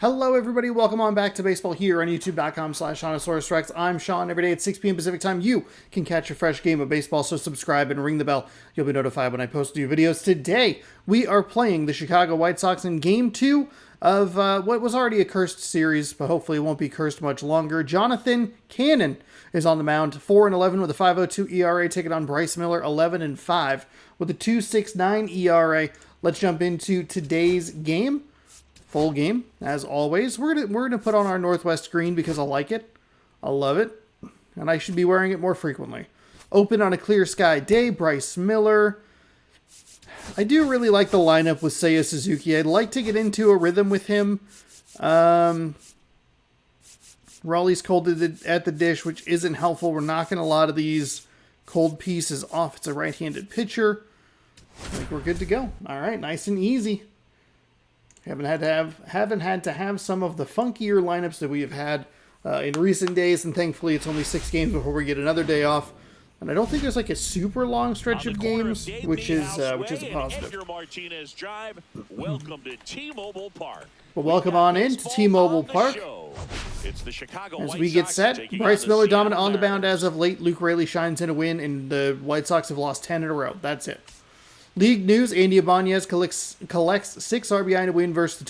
Hello everybody, welcome on back to baseball here on youtube.com/SeanSauRusRex. I'm Sean. Every day at 6 p.m. Pacific time, you can catch a fresh game of baseball, so subscribe and ring the bell. You'll be notified when I post new videos. Today, we are playing the Chicago White Sox in Game 2 of what was already a cursed series, but hopefully it won't be cursed much longer. Jonathan Cannon is on the mound, 4-11 with a 5.02 ERA, taking on Bryce Miller, 11-5 with a 2.69 ERA. Let's jump into today's game. Full game, as always. We're gonna put on our Northwest green because I like it. I love it. And I should be wearing it more frequently. Open on a clear sky day, Bryce Miller. I do really like the lineup with Seiya Suzuki. I'd like to get into a rhythm with him. Raleigh's cold at the dish, which isn't helpful. We're knocking a lot of these cold pieces off. It's a right-handed pitcher. I think we're good to go. All right, nice and easy. Haven't had to have some of the funkier lineups that we have had in recent days, and thankfully it's only 6 games before we get another day off. And I don't think there's like a super long stretch of games, which is a positive. Welcome to T-Mobile Park. Well, welcome on in to T-Mobile Park. As we get set, Bryce Miller dominant on the mound as of late. Luke Raley shines in a win, and the White Sox have lost 10 in a row. That's it. League news, Andy Ibanez collects 6 RBI in a win versus the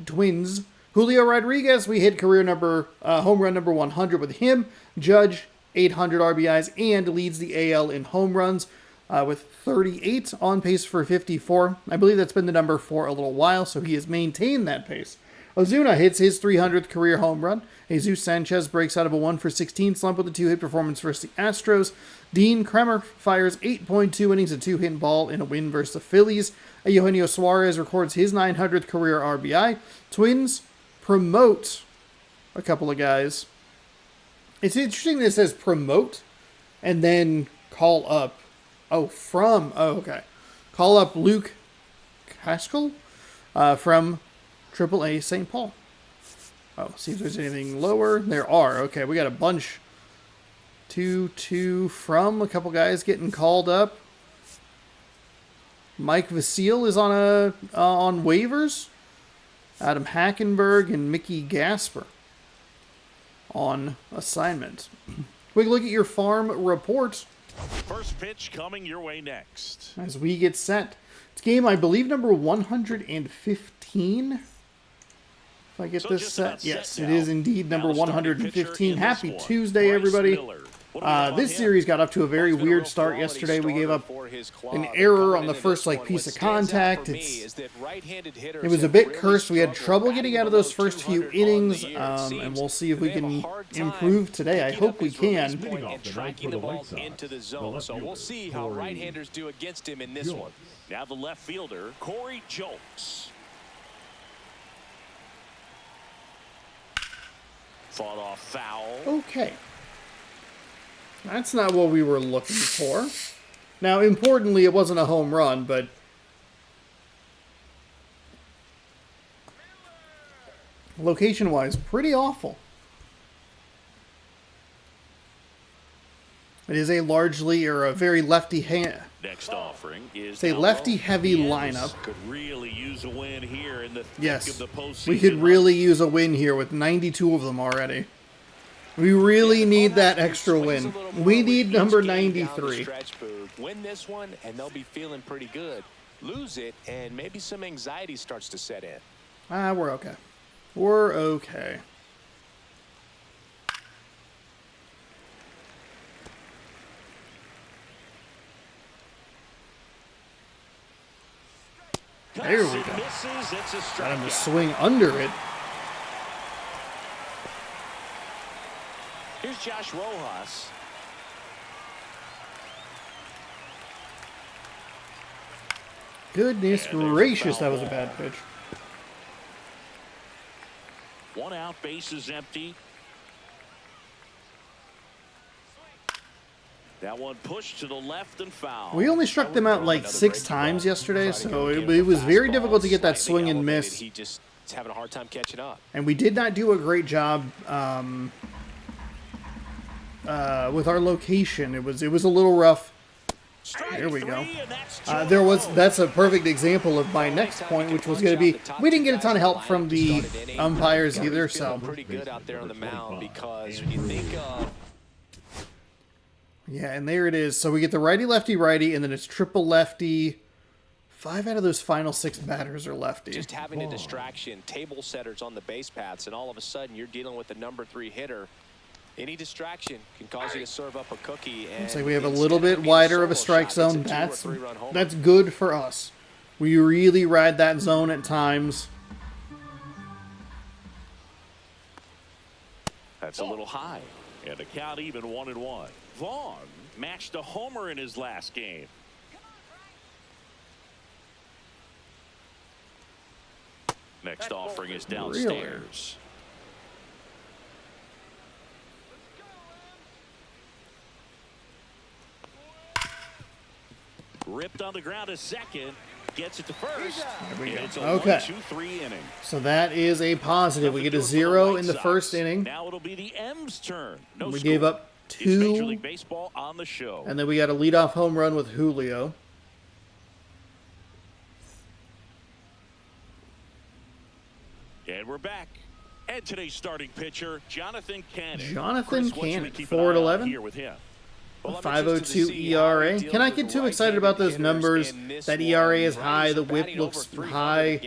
Twins. Julio Rodriguez, we hit home run number 100 with him. Judge, 800 RBIs and leads the AL in home runs with 38, on pace for 54. I believe that's been the number for a little while, so he has maintained that pace. Ozuna hits his 300th career home run. Jesus Sanchez breaks out of a 1-for-16 slump with a 2-hit performance versus the Astros. Dean Kremer fires 8.2 innings, a 2-hit ball in a win versus the Phillies. Eugenio Suarez records his 900th career RBI. Twins promote a couple of guys. It's interesting that it says promote and then call up. Okay. Call up Luke Haskell from AAA St. Paul. See if there's anything lower. There are. Okay, we got a bunch. 2 from a couple guys getting called up. Mike Vasile is on waivers. Adam Hackenberg and Mickey Gasper on assignment. Quick look at your farm report. First pitch coming your way next. As we get set. It's game, I believe, number 115. If I get this set. Yes, it is indeed number 115. Happy Tuesday, everybody. This series got up to a very weird start yesterday. We gave up an error on the first piece of contact. It was a bit cursed. We had trouble getting out of those first few innings, and we'll see if we can improve today. I hope we can. So we'll see how right-handers do against him in this one. Now the left fielder, Corey Jolks. Fought off foul. Okay. That's not what we were looking for. Now, importantly, it wasn't a home run, but location-wise, pretty awful. It is a very Next offering is lefty-heavy lineup. Could really use a win here in the yes, thick of the postseason. We could really use a win here with 92 of them already. We really need that extra win. We need number 93. Win this one, and they'll be feeling pretty good. Lose it, and maybe some anxiety starts to set in. We're okay. We're okay. There we go. Got him to swing under it. Here's Josh Rojas. Goodness gracious, that was a bad pitch. 1 out, base is empty. That one pushed to the left and foul. We only struck them out 6 times yesterday, so it was very difficult to get that swing and miss. He just is having a hard time catching up. And we did not do a great job with our location. It was a little rough There we go. That's a perfect example of my next point, which was going to be, we didn't get a ton of help from the umpires either, so. Pretty good out there on the mound because when you think of. Yeah, and there it is. So we get the righty, lefty, righty, and then it's triple lefty. 5 out of those final 6 batters are lefty. Just having a distraction, table setters on the base paths, and all of a sudden you're dealing with the number 3 hitter. Any distraction can cause you to serve up a cookie. And looks like we have a little bit wider of a strike zone. That's good for us. We really ride that zone at times. That's a little high. And the count even 1-1. Vaughn matched a homer in his last game. Next offering is downstairs. Ripped on the ground to second. Gets it to first. There we go. It's a okay. 1-2-3 inning. So that is a positive. We get a 0 in the first inning. Now it'll be the M's turn. No we score. gave up 2. Major League Baseball on the show. And then we got a leadoff home run with Julio. And we're back. And today's starting pitcher, Jonathan Cannon. Jonathan Cannon, 4-11 here with him. 5.02 ERA. Can I get too excited about those numbers? That ERA is high. The WHIP looks high.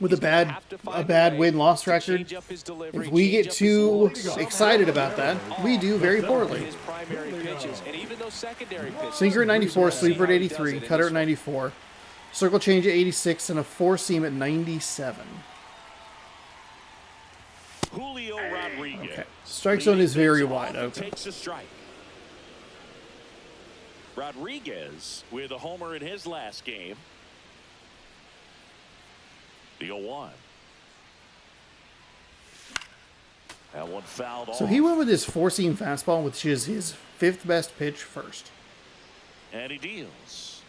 With a bad win-loss record. If we get too excited about that, we do very poorly. Sinker at 94, sleeper at 83, cutter at 94, circle change at 86, and a 4-seam at 97. Julio Rodriguez. Okay. Strike zone is very wide. Okay. Takes a strike. Rodriguez with a homer in his last game. The 0-1. That one fouled off. So he went with his 4-seam fastball, which is his 5th best pitch first. And he deals.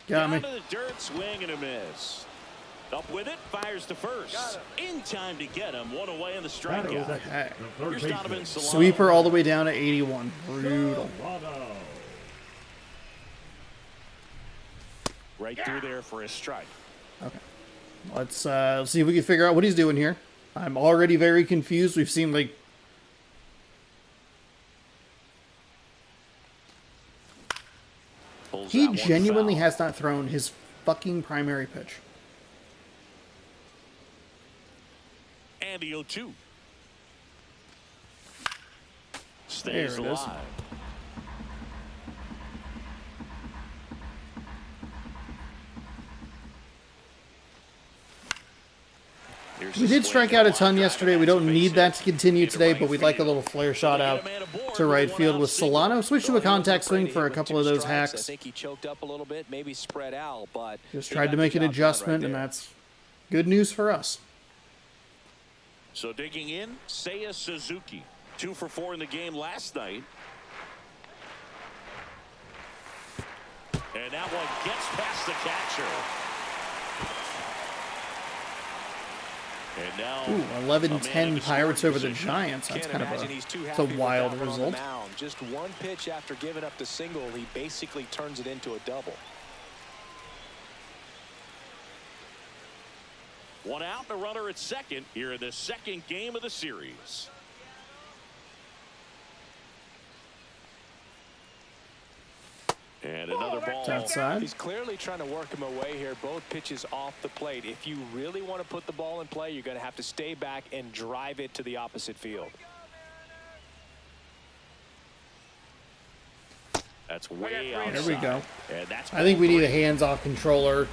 Got me. Down to the dirt, swing and a miss. Up with it, fires to first. In time to get him. 1 away in the strikeout. Okay. Here's Donovan Solano. Sweeper all the way down to 81. Brutal. Right through there for a strike. Okay. Let's see if we can figure out what he's doing here. I'm already very confused. We've seen like he genuinely has not thrown his fucking primary pitch. And the 0-2. Stays alive. We did strike out a ton yesterday. We don't need that to continue today, but we'd like a little flare shot out to right field with Solano. Switch to a contact swing for a couple of those hacks. I think he choked up a little bit, maybe spread out, but just tried to make an adjustment, and that's good news for us. So digging in, Seiya Suzuki. 2 for 4 in the game last night. And that one gets past the catcher. And now 11-10 Pirates over the Giants. That's kind of a wild result. Just one pitch after giving up the single, he basically turns it into a double. 1 out and a runner at second here in the second game of the series. And another ball. Outside. He's clearly trying to work him away here. Both pitches off the plate. If you really want to put the ball in play, you're going to have to stay back and drive it to the opposite field. That's way outside. There we go. And that's I think we need a hands-off controller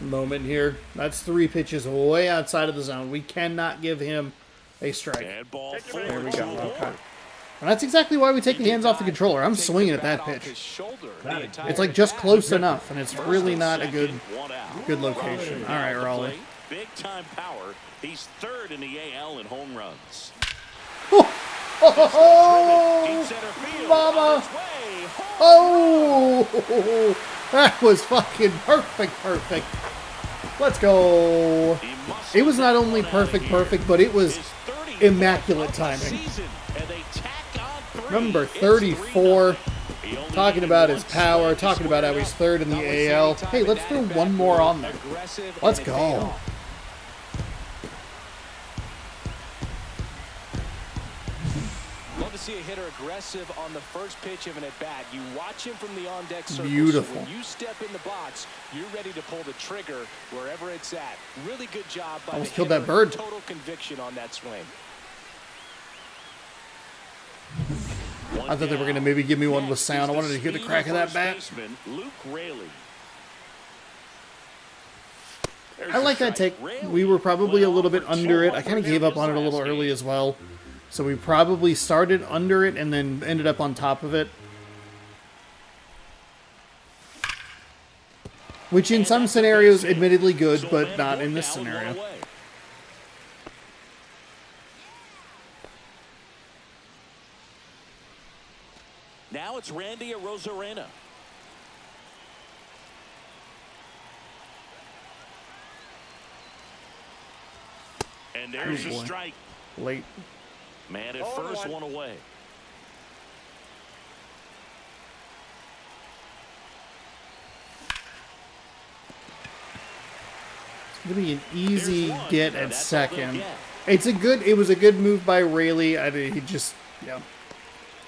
moment here. That's 3 pitches way outside of the zone. We cannot give him a strike. And ball 4. There we go. Okay. And that's exactly why we take the hands off the controller. I'm swinging at that pitch. It's like just close enough, and it's really not a good location. All right, Raleigh. Big time power. He's 3rd in the AL in home runs. Mama! Oh! That was fucking perfect. Let's go. It was not only perfect, but it was immaculate timing. And they Number 34. Talking about his power, talking about how he's third in the AL. Hey, let's throw one more on there. Let's go. Love to see a hitter aggressive on the first pitch of an at-bat. You watch him from the on-deck circle. Beautiful. So when you step in the box, you're ready to pull the trigger wherever it's at. Really good job by Almost the killed hitter. that bird. Total conviction on that swing. I thought they were going to maybe give me one with sound. I wanted to hear the crack of that bat. Luke Raley. I like that take. We were probably a little bit under it. I kind of gave up on it a little early as well. So we probably started under it and then ended up on top of it. Which in some scenarios, admittedly good, but not in this scenario. Now it's Randy Arozarena. And there's a strike. Late. Man at first, one away. It's gonna be an easy get at second. It was a good move by Raley. He just, yeah.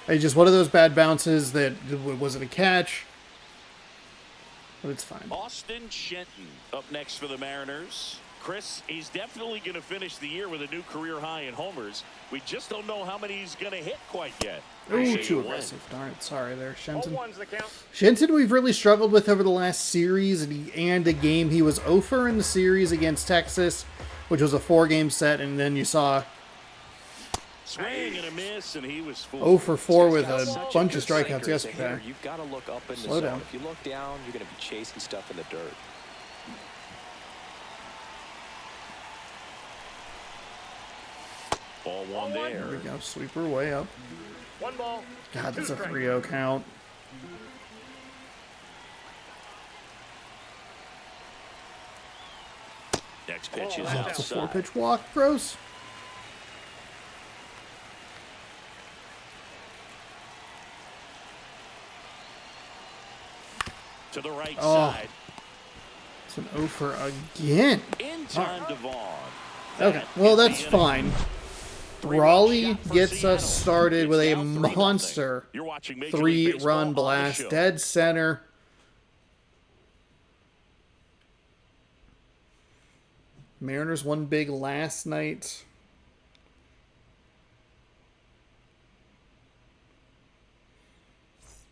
It's just one of those bad bounces that wasn't a catch. But it's fine. Austin Shenton up next for the Mariners. Chris, he's definitely going to finish the year with a new career high in homers. We just don't know how many he's going to hit quite yet. Ooh, too aggressive. Darn it. Sorry there, Shenton. Shenton we've really struggled with over the last series and a game. He was 0 for in the series against Texas, which was a 4-game set, and then you saw swing and a miss, and he was 0 for 4 with a bunch of strikeouts yesterday. You've got to look up in the Slow zone. down. If you look down, you're going to be chasing stuff in the dirt. Ball one there. There we go. Sweeper way up. One ball. God, that's a 3-0 count. Next pitch is That's a outside. 4-pitch walk. Gross. To the right Oh. side. It's an 0 for again. In time to Vaughn. Okay, well, that's fine. Raleigh gets us started with a monster 3-run blast. Dead center. Mariners won big last night.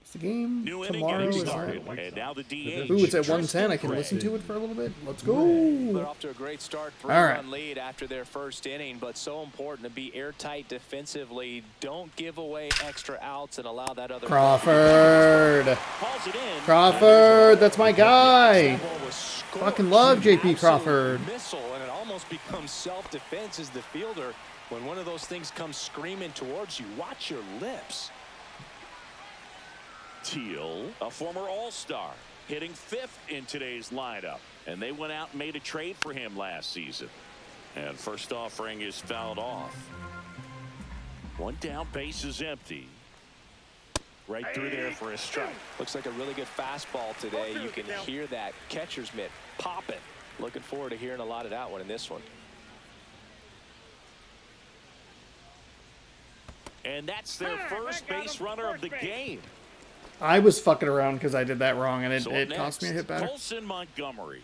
It's the game tomorrow. Is that? And now the DH. Ooh, it's at 110. I can listen to it for a little bit. Let's go. They're off to a great start. All right. 3-run lead after their first inning, but so important to be airtight defensively. Don't give away extra outs and allow that other. Crawford. Calls it in. Crawford, that's my guy. Fucking love JP Crawford. Missile, and it almost becomes self-defense as the fielder. When one of those things comes screaming towards you, watch your lips. Teal, a former All-Star, hitting 5th in today's lineup. And they went out and made a trade for him last season. And first offering is fouled off. One down, base is empty. Right through there for a strike. Looks like a really good fastball today. You can hear that catcher's mitt popping. Looking forward to hearing a lot of that one in this one. And that's their first base runner of the game. I was fucking around because I did that wrong, and So it next, cost me a hit batter. Colson Montgomery.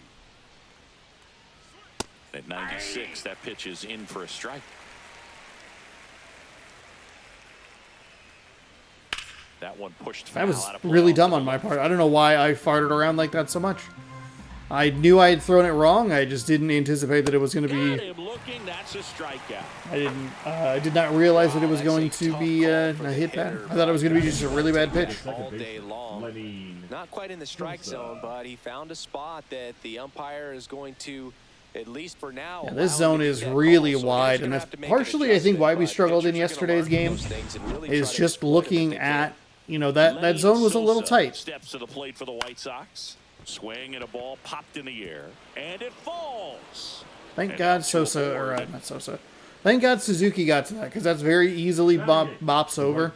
At 96, that pitch is in for a strike. That one pushed foul. That was out of play really off dumb the on my left. part. I don't know why I farted around like that so much. I knew I had thrown it wrong. I just didn't anticipate that it was going to Got be. him looking. That's a strikeout. I did not realize that it was going to be a hit batter. I thought it was going to be just a really bad pitch. All day long. Not quite in the strike zone, but he found a spot that the umpire is going to, at least for now. Yeah, this allow zone him to is get that really call. So wide, he's and gonna that's have to make an partially, I think, why we adjustment, struggled but in pitchers are gonna yesterday's mark game. those things and really Is try to just exploit it if looking they can. at, you know, that zone was a little Sosa tight. Steps to the plate for the White Sox. Swing and a ball popped in the air, and it falls. Thank And God out to a Sosa, or forward. not Sosa. Thank God Suzuki got to that, because that's very easily bops over.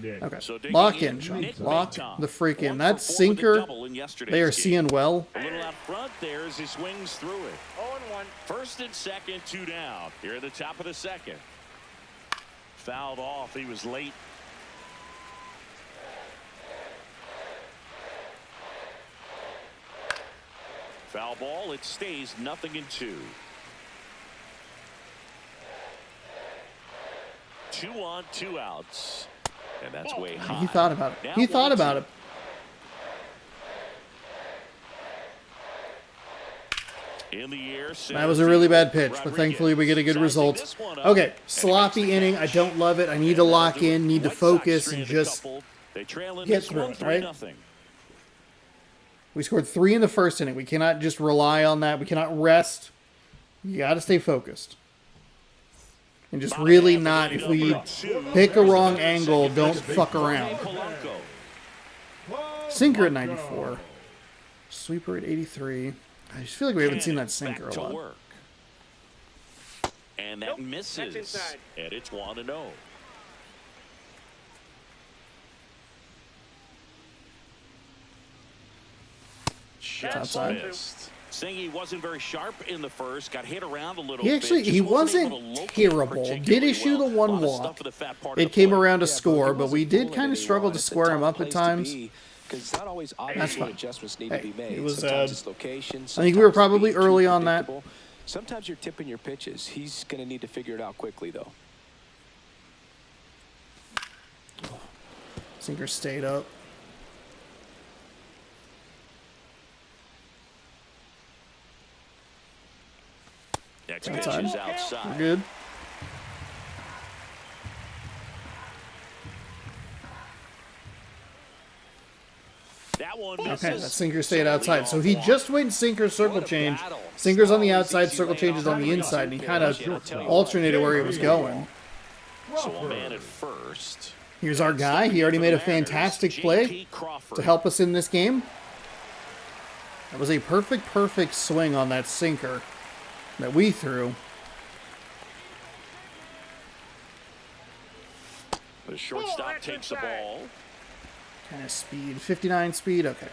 Okay. So digging Lock in, in, Sean. Nick Lock Maton. the freak in. 1 That for 4 with a sinker, double in yesterday's they are game. seeing well. A little out front there as he swings through it. 0-1. First and second, 2 down. Here at the top of the second. Fouled off. He was late. Foul ball. It stays 0-2. 2 on, 2 outs. And that's way high. He thought about it. Now He thought 1-2. about it. In the air, That was a really bad pitch, but thankfully we get a good result. Okay, sloppy inning. I don't love it. I need to lock in, need to focus, and just get through it, right? We scored 3 in the first inning. We cannot just rely on that. We cannot rest. You got to stay focused. And just really not, if we pick a wrong angle, don't fuck around. Sinker at 94. Sweeper at 83. I just feel like we haven't seen that sinker a lot. Work. And that misses. And it's 1-0. Shots missed. Singy wasn't very sharp in the first. Got hit around a little bit. He wasn't terrible. Did issue the one walk. It came around to score, but we did kind of struggle to square him up at times. That's fine. Hey, it was, I think we were probably early on that. Sometimes you're tipping your pitches. He's going to need to figure it out quickly, though. Sinker stayed up. Next pitch is outside. We're good. That one Okay, misses. that sinker stayed outside. So he just went sinker, circle change. Sinker's on the outside, circle changes on the inside, and he kind of alternated where he was going. So a man at first. Here's our guy. He already made a fantastic play to help us in this game. That was a perfect swing on that sinker that we threw. The shortstop takes the ball. Kind of speed. 59 speed. Okay.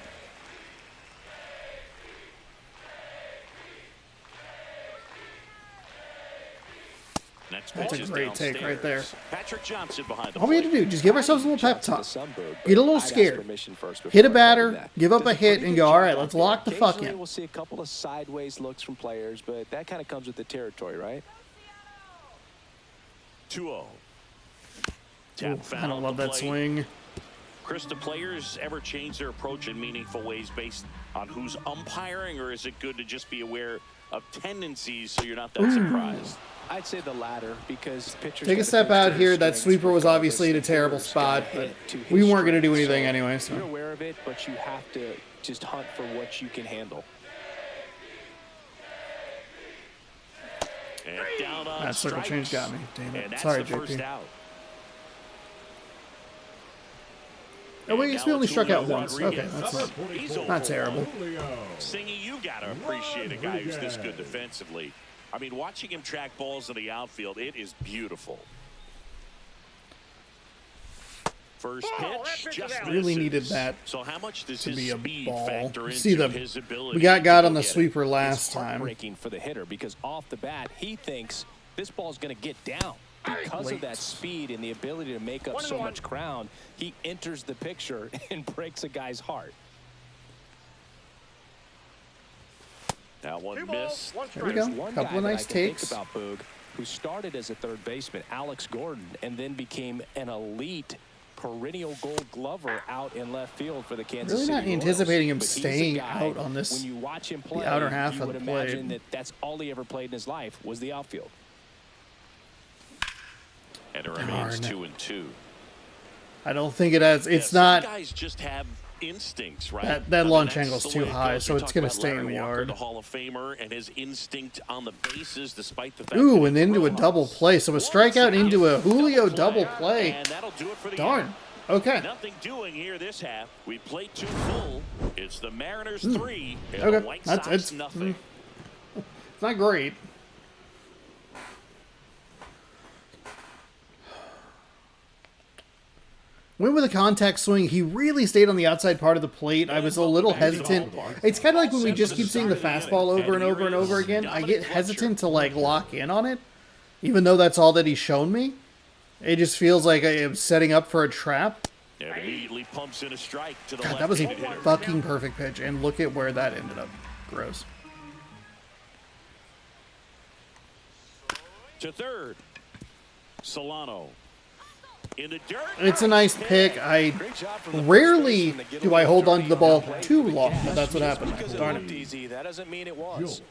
Next That's pitch a is great take downstairs. right there. Patrick Johnson behind the All we had to plate. do, just give ourselves a little pep talk. Get a little scared. Hit a batter, give up a hit, and go, all right, let's lock the fuck in. We'll see a couple of sideways looks from players, but that kind of comes with the territory, right? 2-0. Ooh, Tap I foul don't love the that plate. swing. Chris, do players ever change their approach in meaningful ways based on who's umpiring, or is it good to just be aware of tendencies so you're not that surprised? I'd say the latter, because pitchers Take a step out here. That sweeper was obviously in a terrible spot, but we weren't going to do anything anyway. You're So aware of it, but you have to just hunt for what you can handle. And down on that circle strikes. change got me. Damn And it. that's Sorry, the first JP. out. Oh, wait, we only struck out once. Okay, Rodriguez. that's He's not terrible. Singy, you got to appreciate a guy who's this good defensively. I mean, watching him track balls in the outfield, it is beautiful. First pitch, just Really misses. needed that So how much does to his be a speed ball. factor You into see his ability? we got God on the to get it? sweeper last It's time. heartbreaking for the hitter, because off the bat he thinks this ball's going to get down. Because of that speed and the ability to make up so much ground, he enters the picture and breaks a guy's heart. That one missed. There we go. One Couple guy of that nice I can think takes. about, Boog, who started as a third baseman, Alex Gordon, and then became an elite perennial Gold Glover out in left field for the Kansas Really City not Royals. anticipating him But he's a staying guy, out on this, when you watch him play, the outer half you of would the plate. imagine that that's all he ever played in his life was the outfield. And it remains Darn. 2-2. I don't think it has. It's Some not. guys just have instincts, right? That I mean, launch that's angle's the too way it high, goes. so We it's talked gonna about stay in Larry the Walker, yard. the Hall of Famer, and his instinct on the bases, despite the fact Ooh, that and he into a throws. double play. So a strikeout into a Julio double play. And that'll do it for the Darn. inning. Okay. Nothing doing here this half. We played 2 full. It's the Mariners 3 and the Okay. White That's Sox it's nothing. It's not great. Went with a contact swing. He really stayed on the outside part of the plate. I was a little hesitant. It's kind of like when we just keep seeing the fastball over and over and over again. I get hesitant to like lock in on it, even though that's all that he's shown me. It just feels like I am setting up for a trap. And immediately pumps in a strike to the God, that was a left-handed hitter. fucking perfect pitch, and look at where that ended up. Gross. To third, Solano. In the dirt. It's a nice pick. I rarely do I hold on to the ball too long, but that's what happened. Darn it. Easy. That doesn't mean it was.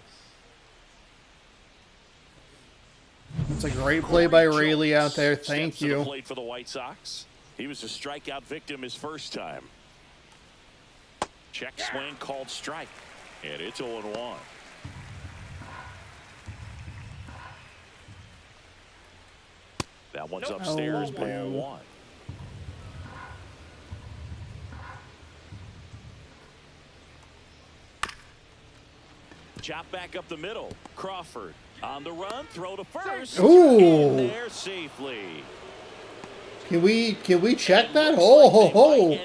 It's a great play by Rayleigh out there. Thank Steps to the you. plate for the White Sox. He was a strikeout victim his first time. Check swing called strike. And it's 0-1. That one's upstairs, ball one. Chop back up the middle. Crawford on the run, throw to first. Ooh. In there safely. Can we check that? Hold.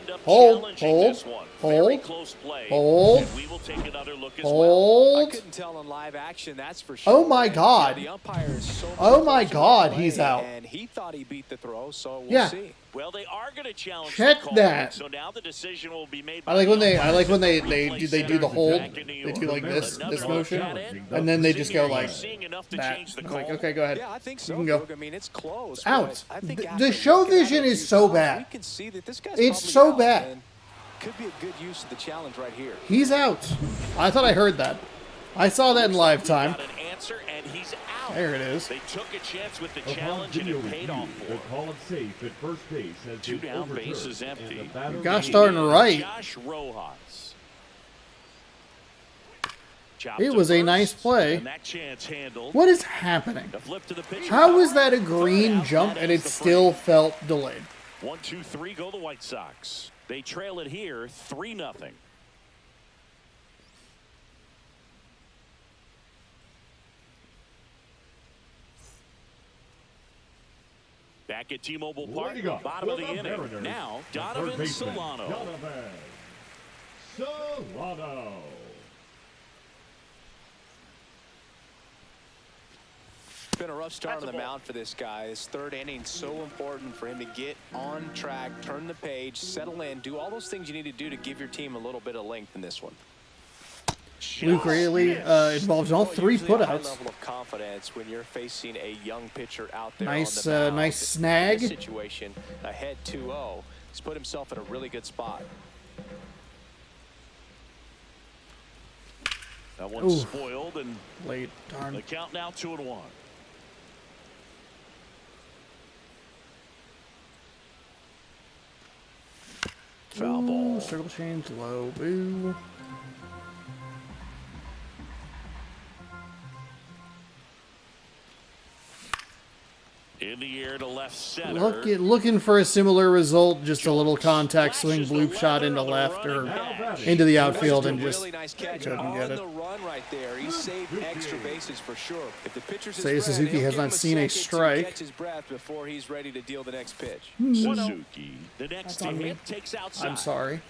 Very close play. Hold. And we will take another look as well. I Hold. couldn't tell in live action, that's for sure. Oh my God. The umpire is so Oh my close to the God, play, he's out. And he thought he beat the throw, so we'll Yeah. see. Well, they are going to challenge Check the call, that. So now the decision will be made. I like when they do the hold. They do like this motion, and then they just go like that. I'm like, okay, go ahead. Yeah, I think so. You can go. Doug. I mean, it's close. It's out. but I think The after show looking at vision it a is few so times, bad. We can see that this guy's It's probably so out, bad. and could be a good use of the challenge right here. He's out. I thought I heard that. I saw that in live time. Got an answer, and he's out. There it is. They took a chance with the challenge, and it paid off for The them. call it safe at first base has Two been down, overturned, base is and empty. the batter Gosh may darn be right. Josh Rojas. Chopped It to was a first, nice play. And that chance handled. What is happening? The flip to the pitch. How is that a green Third out, jump that and it ends the still frame. felt delayed? 1, 2, 3, go the White Sox. They trail it here 3-0. Back at T-Mobile Park, Leading off bottom of for the inning. Mariners, Now, the third Donovan baseman, Solano. Donovan Solano. It's been a rough start on the mound for this guy. His third inning so important for him to get on track, turn the page, settle in, do all those things you need to do to give your team a little bit of length in this one. Luke Rayleigh involved in all three Usually a high putouts. level of confidence when you're facing a young pitcher out there Nice, on the mound. nice In snag. this situation, ahead 2-0. He's put himself in a really good spot. That one's Ooh. spoiled, and Late, darn. the count now 2-1. Foul Ooh, ball. circle change, low, boo. In the air to left center. Looking for a similar result, just a little contact swing, bloop shot into left or into the outfield, and just really nice catch couldn't on get it. the run right there. He saved extra bases for sure. If the pitcher's his Seiya friend, Suzuki he'll has give not him seen a second to strike. catch his breath before he's ready to deal the next pitch. Suzuki. The next on me. hit takes outside. I'm sorry.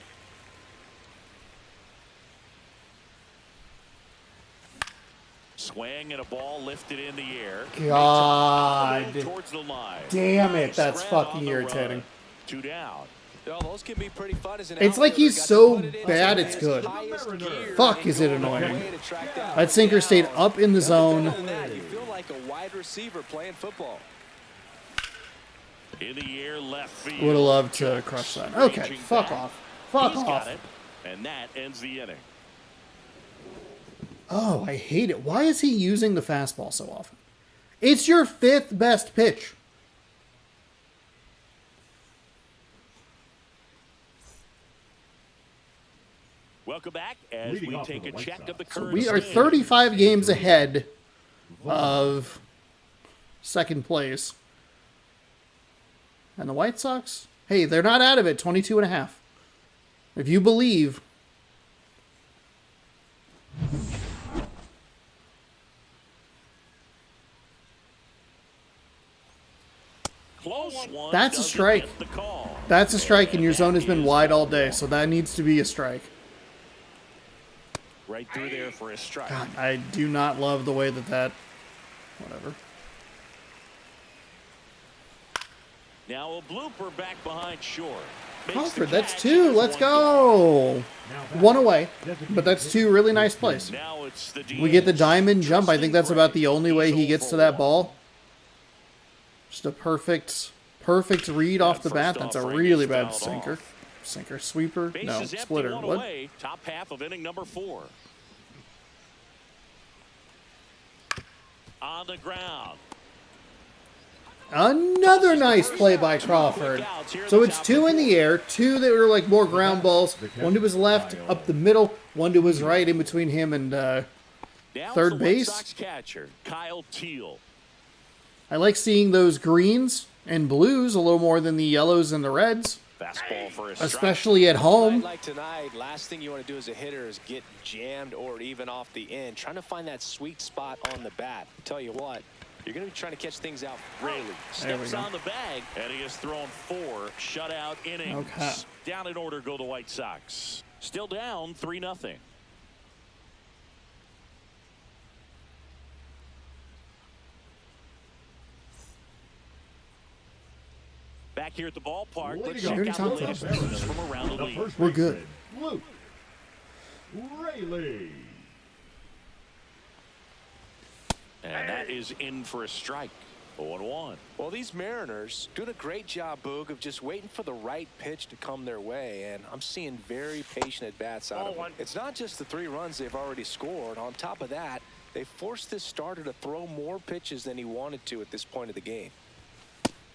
Swing and a ball lifted in the air. God Towards the line. damn it, that's Scrap fucking on the irritating. run. 2 down. Oh, those can be pretty fun as an It's like outfielder. he's Got to so put it into bad his it's good. highest gear Fuck, and is it go all the annoying. way to track down That sinker stayed down. up in the zone. Better than that, you feel like a wide receiver playing football. In the air left field. Would have loved to crush that. Okay, Raging fuck back. off. Fuck He's off. got it. And that ends the inning. Oh, I hate it. Why is he using the fastball so often? It's your fifth best pitch. Welcome back as Leading we off take for a the White check Sox. of the current We are standings. 35 games ahead of second place. And the White Sox, hey, they're not out of it, 22 and a half. If you believe. Close one. That's a doesn't strike. get the call. That's a strike, and your zone has been wide all day, so that needs to be a strike. Right through there for a strike. God, I do not love the way that... Whatever. Now a blooper back behind short. Crawford, that's 2. Let's go. 1 away, but that's 2 really nice plays. We get the diamond jump. I think that's about the only way he gets to that ball. Just a perfect read off the bat. That's a really bad sinker. Sinker, sweeper, no, splitter. What? Top half of inning number 4. On the ground. Another nice play by Crawford. So it's 2 in the air, 2 that were like more ground balls. 1 to his left, up the middle. 1 to his right, in between him and third base. Catcher, Kyle Teal. I like seeing those greens and blues a little more than the yellows and the reds. Fastball for a especially at home. Like tonight, last thing you want to do as a hitter is get jammed or even off the end. Trying to find that sweet spot on the bat. Tell you what, you're going to be trying to catch things out. Raley steps on the bag, and he has thrown 4 shutout innings. Okay. Down in order go the White Sox. Still down 3-0. Back here at the ballpark, let's check out the latest news from around the league. We're good. Luke Raley. And that is in for a strike. 0-1. Well, these Mariners doing a great job, Boog, of just waiting for the right pitch to come their way, and I'm seeing very patient at-bats out of them. It's not just the 3 runs they've already scored. On top of that, they forced this starter to throw more pitches than he wanted to at this point of the game.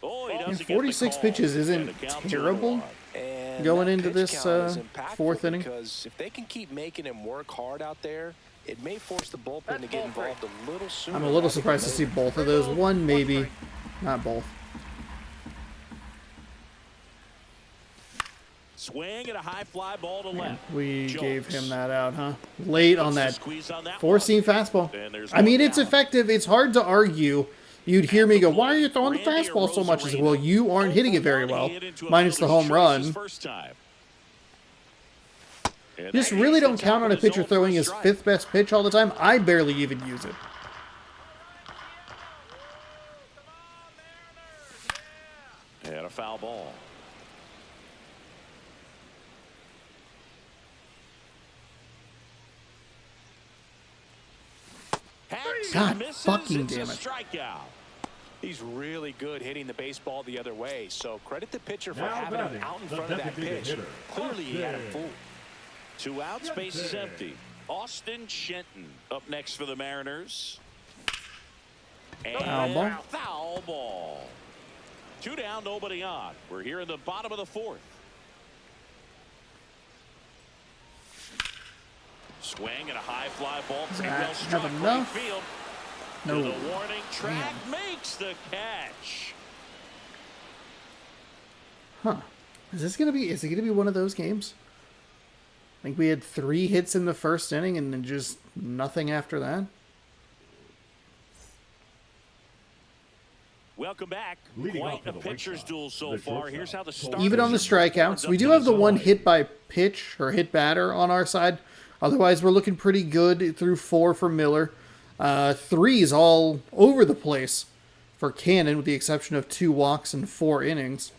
Oh, he Yeah, doesn't 46 get the call. pitches isn't terrible And going that into pitch this count is impactful 4th inning. Because if they can keep making him work hard out there, it may force the bullpen to get involved a little sooner. I'm a little surprised to see both of those. One, maybe. Not both. Swing and a high fly ball to left. We Jones. gave him that out, huh? Late on that Squeeze on that 4-seam fastball. And there's I mean, one it's down. effective. It's hard to argue. You'd hear me go, why are you throwing the Randy fastball so much? I said, Arozarena. well, you aren't hitting it very well. Hit into a Minus the fielder's home choice his run. first time. And Just that really is the don't top count on a of the pitcher zone for throwing a his strike. 5th best pitch all the time. I barely even use it. And a foul ball. God Misses, fucking it's a damn it. strikeout. He's really good hitting the baseball the other way, so credit the pitcher for Now having him batting, out in the front of that designated pitch. hitter, Clearly, he had him Austin. fooled. 2 outs, base is Shenton. empty. Austin Shenton up next for the Mariners. And Foul ball. foul ball. 2 down, nobody on. We're here in the bottom of the 4th. Swing and a high fly ball. Pretty That well have struck right enough? field. No. To the warning track, makes the catch. Huh. Is it gonna be one of those games? I think we had 3 hits in the first inning and then just nothing after that. Welcome back. Leading Quite off for a the White pitcher's Sox, duel so the far. shortstop, Here's how the Cole start. Even on the strikeouts, we do have the one hit by pitch or hit batter on our side. Otherwise, we're looking pretty good through 4 for Miller. 3's all over the place for Cannon, with the exception of 2 walks and 4 innings.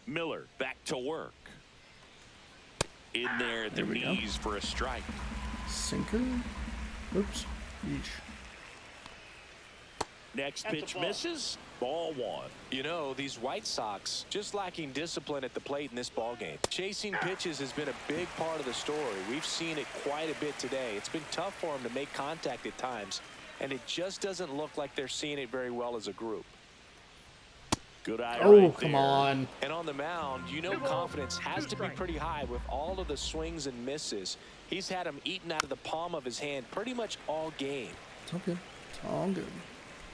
Miller back to work. In there at the we go. knees for a strike. Sinker? Oops. Yeesh. Next pitch misses. Ball 1. You know, these White Sox just lacking discipline at the plate in this ballgame. Chasing pitches has been a big part of the story. We've seen it quite a bit today. It's been tough for them to make contact at times, and it just doesn't look like they're seeing it very well as a group. Good eye Oh, right come there. on. And on the mound, you know confidence has to be pretty high with all of the swings and misses. He's had them eaten out of the palm of his hand pretty much all game. It's all good. It's all good.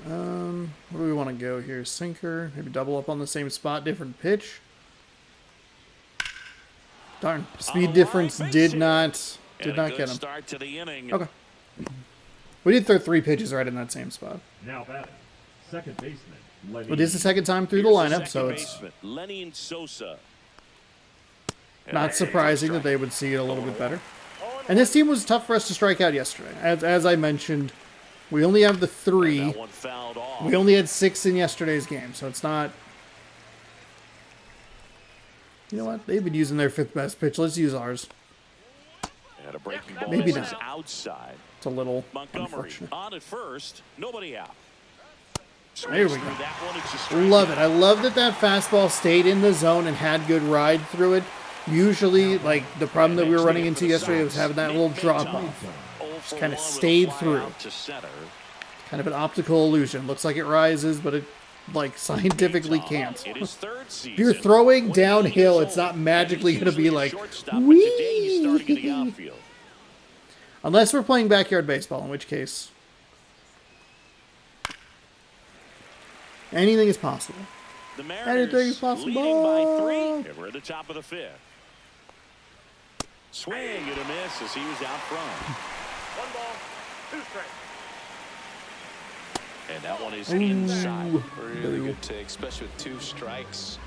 Where do we want to go here? Sinker, maybe double up on the same spot, different pitch. Darn, speed difference did not And a get good him. start to the inning. Okay. We did throw 3 pitches right in that same spot. Now batting, second baseman Lenny. It is the second time through the Here's lineup, second so it's baseman, Lenny and Sosa. not surprising that they would see it a little bit better. And this team was tough for us to strike out yesterday. As I mentioned, we only have the 3. That one fouled off. We only had 6 in yesterday's game, so it's not... You know what? They've been using their 5th best pitch. Let's use ours. And a breaking ball Maybe is not. outside. It's a little Montgomery unfortunate. on at first, nobody out. There we Through go. that one, it's a strike. Love it. I love that that fastball stayed in the zone and had good ride through it. Usually, like, the problem that we were running into yesterday was having that little drop-off. Just kind of stayed through. Kind of an optical illusion. Looks like it rises, but it, like, scientifically can't. If you're throwing downhill, it's not magically going to be like, whee! Unless we're playing backyard baseball, in which case, anything is possible. The Anything is Mariners possible. leading by 3. And we're at the top of the 5th. Swing and a miss as he was out front. 1 ball, 2 strikes. And that one is inside. Really good take, especially with 2 strikes.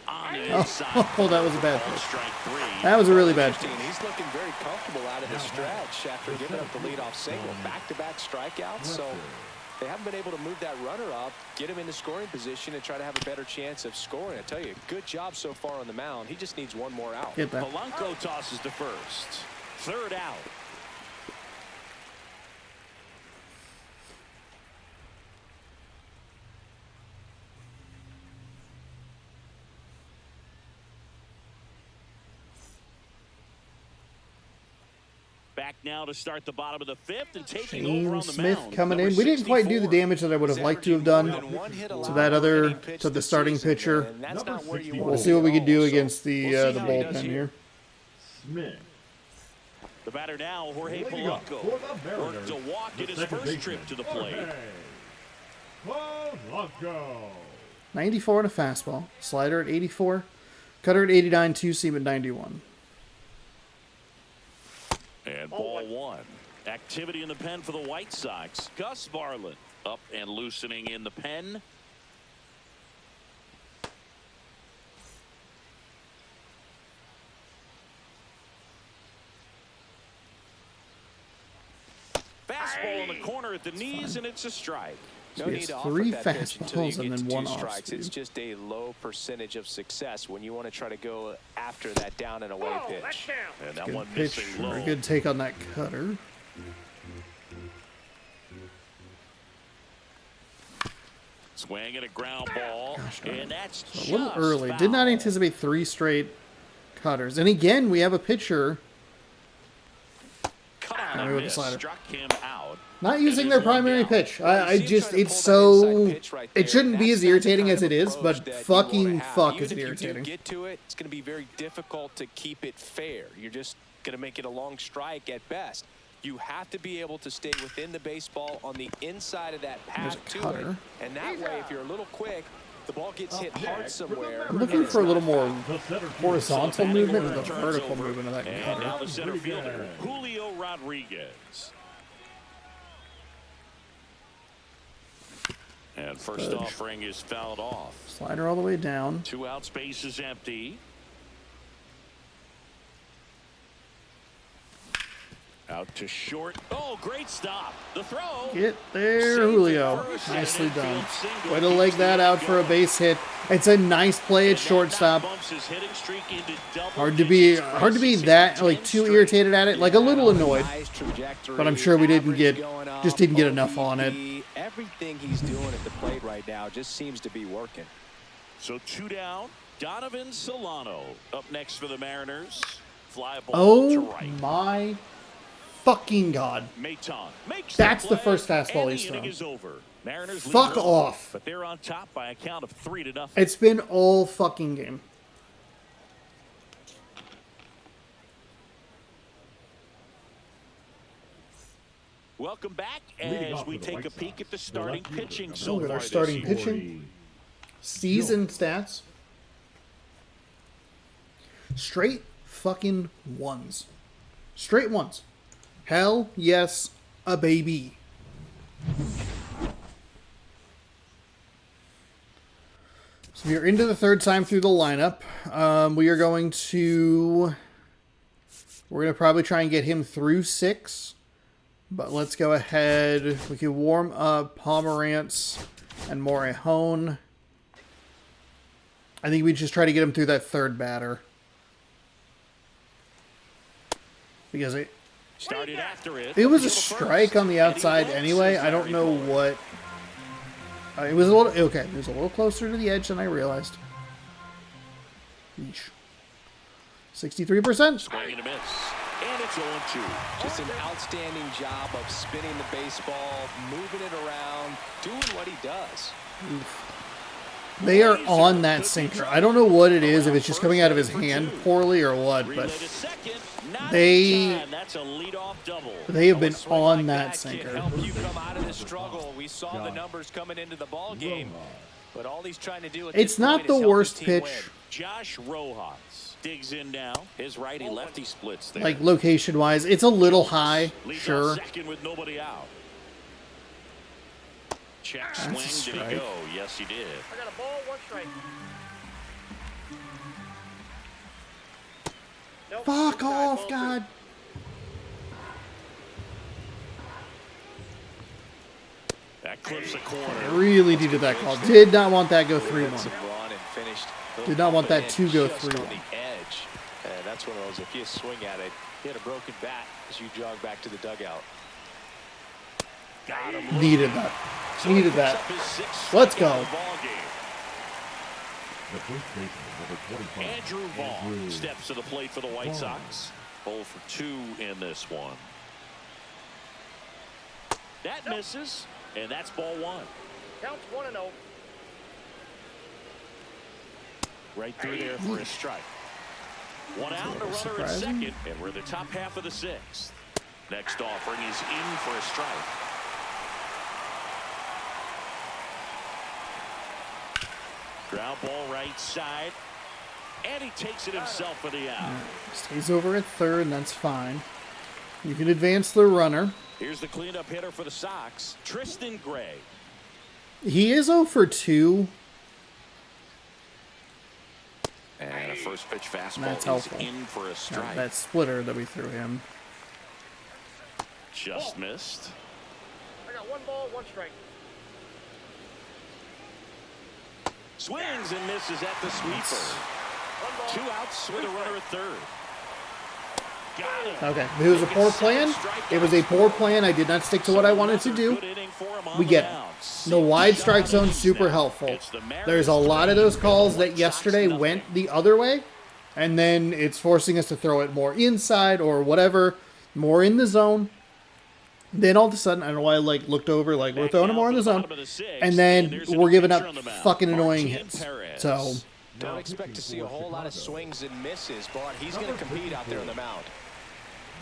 On the inside. Oh, that was a bad Ball pitch. strike 3. That was a really bad pitch. He's looking very comfortable out of the stretch after giving up the leadoff single. Back-to-back strikeouts, so they haven't been able to move that runner up, get him in the scoring position, and try to have a better chance of scoring. I tell you, good job so far on the mound. He just needs 1 more out. Hit that. Polanco tosses to first. 3rd out. Back now to start the bottom of the 5th and taking over on Shane the Smith mound. coming Number in. We didn't quite do the 64. damage that I would have liked to have done to that other, to the starting pitcher. And that's not where you We'll want see what we can do So against the we'll see how he bullpen does here. Smith. The batter now, Jorge Leading up Polanco. for the Mariners, Worked a walk the in his second first baseman, trip to the plate. Jorge Polanco. 94 and a fastball. Slider at 84. Cutter at 89. 2-seam at 91. And ball 1. Activity in the pen for the White Sox. Gus Varland up and loosening in the pen. Fastball in the corner at the knees, and it's a strike. No So he need has to offer 3 that pitch until you fastballs and get then to 1 2 off strikes. It's speed. just a low percentage of success when you want to try to go after that down and away Oh, that's pitch. down. And that Good one pitch. missing Or low. a good take on that cutter. Swing and a ground ball. And that's A little just early. Did not foul. anticipate 3 straight cutters. And again, we have a pitcher Cut on Maybe a with the miss. slider. Struck him out. not using It their is 1 primary down. pitch. Well, I you see him just, trying to it's pull that so, inside pitch right there. it shouldn't be That's as not the irritating kind as of it is, approach but that you wanna fucking have. fuck Even is it if you irritating. do get to it, it's going to be very difficult to keep it fair. You're just going to make it a long strike at best. You have to be able to stay within the baseball on the inside of that path There's a to it. cutter. And that way, if you're a little quick, the ball gets hit hard somewhere. I'm looking for a little more The center horizontal Batting movement order with the turns vertical over. movement of that And cutter. now the center fielder, Julio Rodriguez. And first Good. offering is fouled off. Slider all the way down. 2 out, space is empty. Out to short. Oh, great stop. The throw. Get there, Saved at Julio. first, Nicely and done. infield single Way to keeps leg the that lead out for a going. base hit. It's a nice play at And that shortstop. bumps his hitting streak into double Hard to be digits. that like too irritated at it. Like a little annoyed. Nice trajectory, But I'm sure we didn't average get- going up, just didn't get enough on it. OBP. Everything he's doing at the plate right now just seems to be working. So 2 down. Donovan Solano up next for the Mariners. Fly ball to Oh right. my fucking god. Maton makes That's the play, first fastball and he's the inning thrown. is over. Mariners lead Fuck 1, off. but they're on top by a count of 3-0. It's been all fucking game. Welcome back Leading as off we for the take White a peek Sox, at the the starting left fielder, pitching number so Look at far our this starting year. pitching. Season stats. Straight fucking ones. Straight ones. Hell yes, a baby. So we are into the third time through the lineup. We're going to probably try and get him through 6. But let's go ahead. We can warm up Pomerantz and Morihone. I think we just try to get him through that third batter. Because Started after it was a strike on the outside anyway. I don't know what. It was a little okay. It was a little closer to the edge than I realized. Eesh. 63%. Swing and a miss. And it's 0-2. Just an outstanding job of spinning the baseball, moving it around, doing what he does. They are on that sinker. I don't know what it is, if it's just coming out of his hand poorly or what, but they have been on that sinker. Help you come out of this struggle. We saw the numbers coming into the ball game, but all he's trying to do. It's not the worst pitch. Josh Rojas digs in now. His righty-lefty splits there. Like location-wise, it's a little high, sure. Second with nobody out. Check swing. Did he go? Yes, he did. I got a ball, 1 strike. Nope. Fuck off, God. That clips the corner. I really needed that call. Did not want that go 3-1. Did not want that to go 3-1. And that's one of those, if you swing at it, hit a broken bat as you jog back to the dugout. Needed that. Needed that. Let's go. The first baseman, number 25. Andrew Vaughn steps to the plate for the White Sox. 0 for 2 in this one. That misses, and that's ball 1. Counts 1-0. Right through there for a strike. 1 out and a runner at second, and we're in the top half of the 6th. Next offering is in for a strike. Ground ball right side, and he takes it himself for the out. Stays over at third, and that's fine. You can advance the runner. Here's the cleanup hitter for the Sox, Tristan Gray. He is 0 for 2. And a first pitch fastball That's is helpful. in for a strike. That splitter that we threw him. Just missed. I got 1 ball, 1 strike. Swings and misses at the sweeper. 2 outs with a runner at third. Got him. Okay, it was a poor plan. It was a poor plan. I did not stick to what I wanted to do. We get it. The wide strike zone super helpful. There's a lot of those calls that yesterday went the other way, and then it's forcing us to throw it more inside or whatever, more in the zone. Then all of a sudden, I don't know why I looked over, we're throwing it more in the zone, and then we're giving up fucking annoying hits. So don't expect to see a whole lot of swings and misses, but he's going to compete out there on the mound.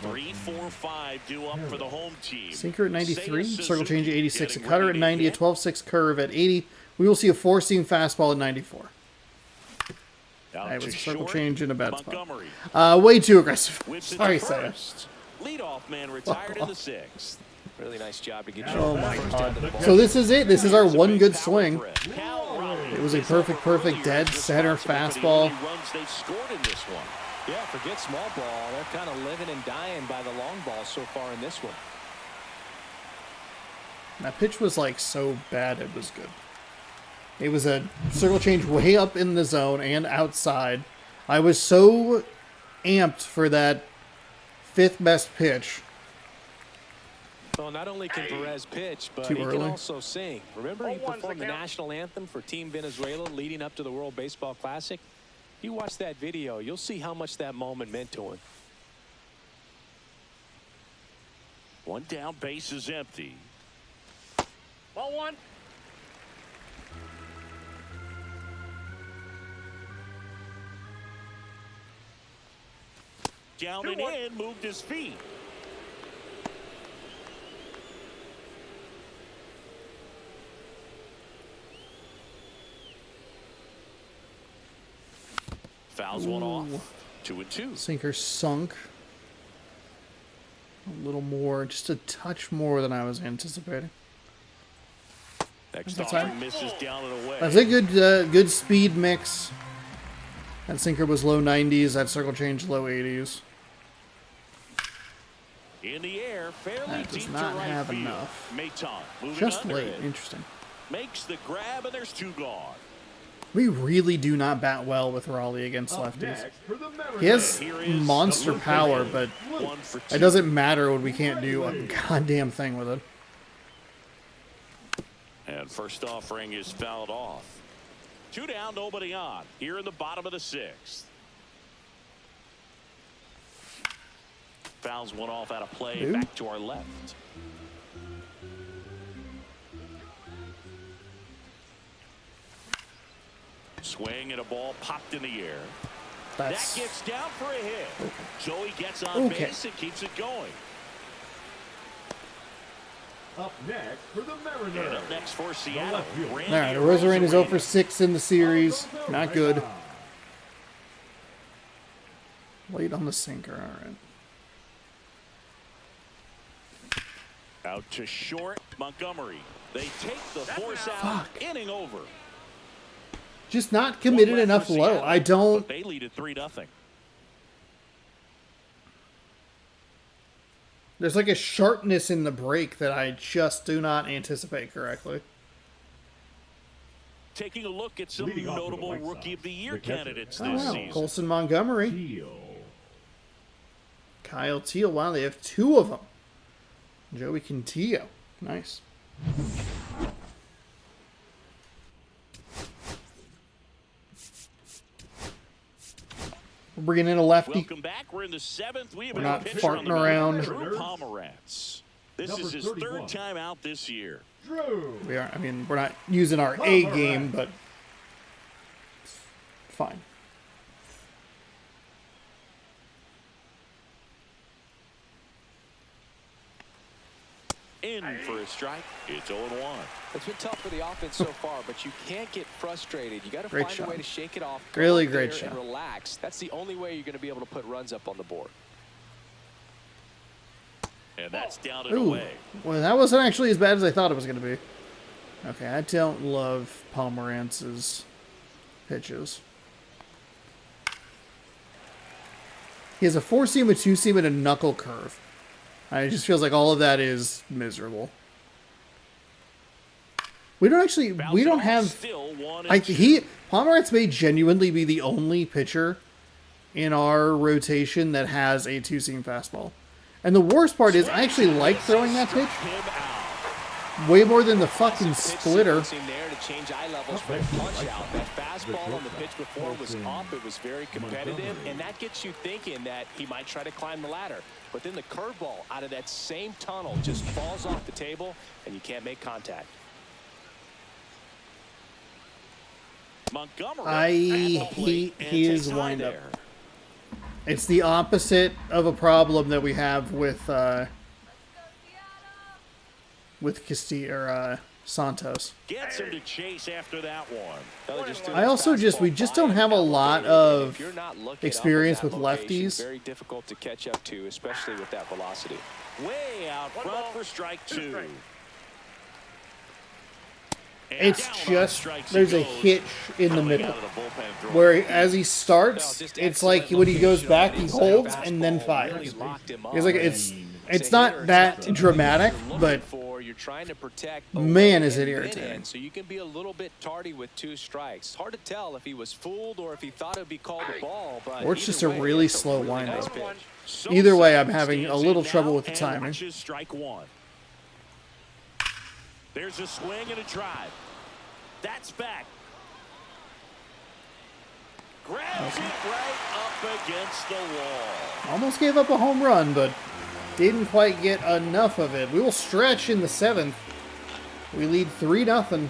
3, 4, 5 due up for the home team. Sinker at 93, circle change at 86, a cutter at 90, a 12-6 curve at 80. We will see a 4-seam fastball at 94. That was a circle change in a bad spot. Way too aggressive. Sorry, Saya. Leadoff man retired in the 6th. Really nice job to get you. Oh my God. So this is it. This is our one good swing. It was a perfect dead center fastball. Yeah, forget small ball. They're kind of living and dying by the long ball so far in this one. That pitch was so bad it was good. It was a circle change way up in the zone and outside. I was so amped for that 5th best pitch. Well, not only can Perez pitch, but he can also sing. Remember, he performed the national anthem for Team Venezuela leading up to the World Baseball Classic? If you watch that video, you'll see how much that moment meant to him. 1 down, base is empty. Ball 1. Down and in, moved his feet. Fouls one off. 2-2. Sinker sunk. A little more, just a touch more than I was anticipating. Next That's offering fine. misses down and away. That's a good speed mix. That sinker was low 90s. That circle change low 80s. In the air, fairly That does deep not to right have field. enough. Maton moving Just under late. it. Interesting. Makes the grab, and there's 2 gone. We really do not bat well with Raleigh against Up lefties. next for the Mariners. He has Here is monster Luke power, Riley. but 1 for 2. it doesn't matter when we can't do a goddamn thing with it. And first offering is fouled off. 2 down, nobody on. Here in the bottom of the 6th. Fouls one off out of play. Dude. Back to our left. Swing and a ball popped in the air. That's That gets down for a hit. Joey gets on Okay. base and keeps it going. Up next for the And Mariners. up next for Seattle. Randy all right. Rosarena is 0 for Arozarena. 6 in the series. Not good. Late on the sinker. All right. Out to short, Montgomery. They take the force out. Fuck. Inning over. Just not committed One left enough for low. Seattle, I don't. but they lead at 3-0. There's like a sharpness in the break that I just do not anticipate correctly. Taking a look at some Leading off for the notable White Sox, Rookie of the Year the catcher, candidates Oh this wow. season. Colson Montgomery, Teal. Kyle Teal. Wow, they have 2 of them. Joey Cantillo. Nice. We're bringing in a lefty. Welcome back. We're in the 7th. We have We're a new not pitcher on farting the mound, around. Drew Pomerantz. This Number is his 31. 3rd time out this year. Drew. We are. I mean, we're not using our A game, but fine. In for a strike. It's 0-1. It's been tough for the offense so far, but you can't get frustrated. You got to Great find shot. a way to shake it off. Go Really up great there and shot. relax. That's the only way you're going to be able to put runs up on the board. And that's down and Ooh. away. Well, that wasn't actually as bad as I thought it was going to be. Okay, I don't love Pomerantz's pitches. He has a 4-seam, a 2-seam, and a knuckle curve. It just feels like all of that is miserable. We don't actually, we don't have, Still 1 I, and 2. Pomerantz may genuinely be the only pitcher in our rotation that has a 2-seam fastball. And the worst part is, I actually like throwing that pitch Him out. way more than the fucking splitter. There to change eye levels for a punch out. That fastball on the pitch before was up. It was very competitive, and that gets you thinking that he might try to climb the ladder. But then the curveball out of that same tunnel just falls off the table, and you can't make contact. Montgomery. I at the hate plate and his takes high windup. there. It's the opposite of a problem that we have with Castillo or Santos. Gets him to chase after that one. I also we just don't have a lot of experience with lefties. Very difficult to catch up to, especially with that velocity. Way out One front ball, for strike 2 2. strikes. And It's down on just strikes he there's a goes. hitch in the Coming middle out of the bullpen throwing. where as he starts, it's like when he goes back, he holds and then fires. It's like it's not that dramatic, but you're trying to protect man, is it and irritating. in, so you can be a little bit tardy with 2 strikes. Hard to tell if he was fooled or if he thought it would be called a ball. But Or it's either just a way, really it's slow really windup. nice pitch. So Either way, I'm Sosa having a stands little in trouble now with the and timing. watches strike 1. There's a swing and a drive. That's back. Grabs it right up against the wall. Almost gave up a home run, but didn't quite get enough of it. We will stretch in the 7th. We lead 3-0.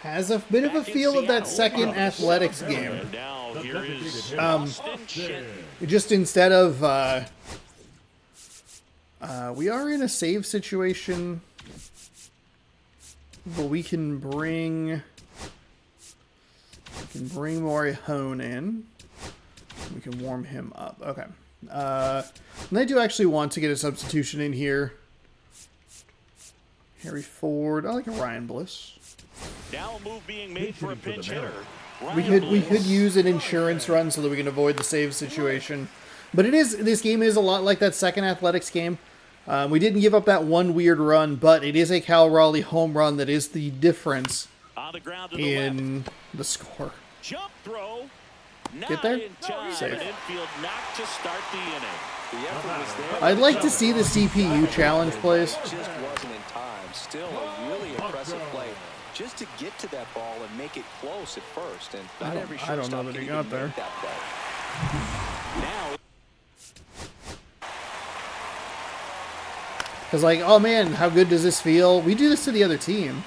Has a bit of a Back in Feel of that Seattle. second athletics And game. now here is Um, Austin Shin. Just instead of we are in a save situation, but we can can bring Morihone in. We can warm him up. Okay. And I do actually want to get a substitution in here. Harry Ford. I like a Ryan Bliss. Now a move being made for a pinch hitter. We could use an insurance run so that we can avoid the save situation. But this game is a lot like that second athletics game. We didn't give up that one weird run, but it is a Cal Raleigh home run that is the difference on the ground to the in left. the score. Jump throw. Get there? In time. Safe. An infield knock to start the inning. The effort was there. I'd like to see the CPU challenge plays. Just wasn't in time. Still a really impressive play. Just to get to that ball and make it close at first. And not every I don't know shortstop that he can got even there. make that play. Now Because, like, oh man, how good does this feel? We do this to the other team.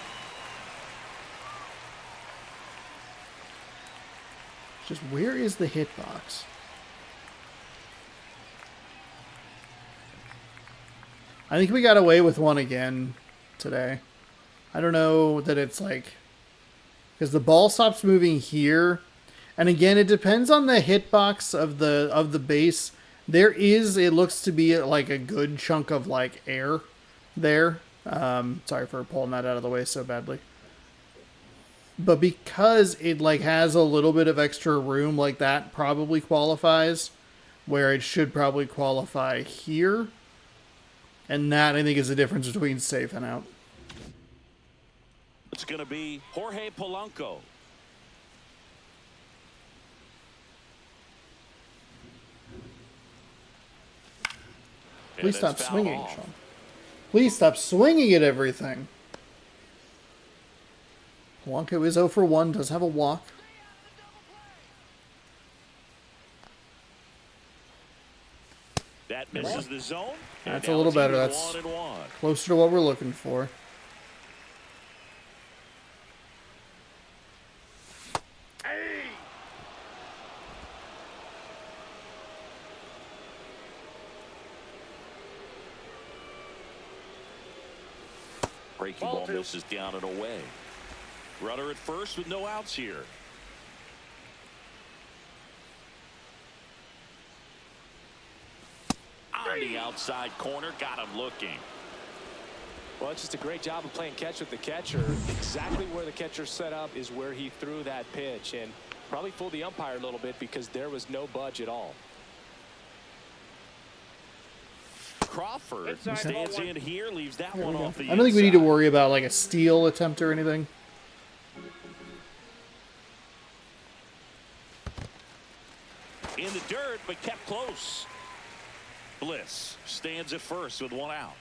Just where is the hitbox? I think we got away with one again today. I don't know that it's like... Because the ball stops moving here. And again, it depends on the hitbox of the base. There is, it looks to be like a good chunk of like air there. Sorry for pulling that out of the way so badly. But because it like has a little bit of extra room, like that probably qualifies. Where it should probably qualify here. And that, I think, is the difference between safe and out. It's going to be Jorge Polanco. Please stop swinging, Sean. Please stop swinging at everything. Polanco is 0 for 1, does have a walk. That misses the zone. That's a little better. That's closer to what we're looking for. Breaking ball misses down and away. Runner at first with no outs here. On the outside corner, got him looking. well, it's just a great job of playing catch with the catcher. Exactly where the catcher set up is where he threw that pitch, and probably fooled the umpire a little bit because there was no budge at all. Crawford stands in here, leaves that one off the I don't think we need to worry about like a steal attempt or anything. In the dirt, but kept close. Bliss stands at first with one out.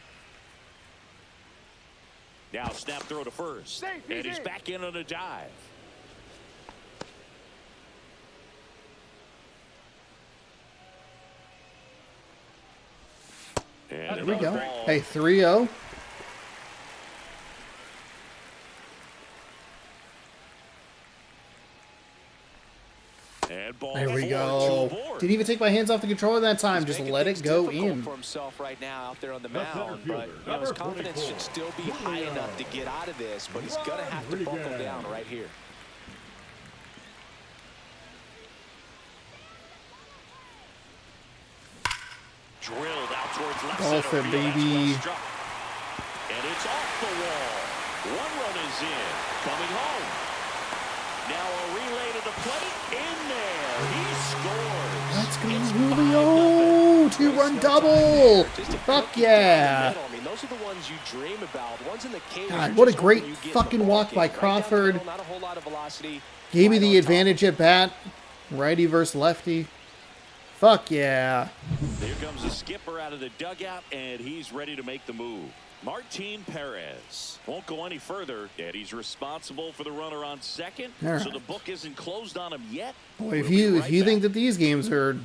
Now snap throw to first. And he's back in on a dive. And there we go. Hey, 3-0. There we go. Didn't even take my hands off the controller that time. Just let it go in. For himself right now out there on the mound, but you know, his confidence should still be high enough to get out of this, but he's going to have to buckle down right here. Drilled out towards left Dolphin, center field. baby. That's well struck. And it's off the wall. One run is in. Coming home. Now a relay to the plate. In there. He scores. Let's go, Julio. 2-run double. Fuck yeah. I mean, those are the ones you dream about. Ones in the cage. God, what a great fucking walk by Crawford. Not a whole lot of velocity. Gave me the advantage at bat. Righty versus lefty. Fuck yeah. Here comes the skipper out of the dugout, and he's ready to make the move. Martin Perez won't go any further, and he's responsible for the runner on second. Right. So the book isn't closed on him yet. Boy, if you think that these games are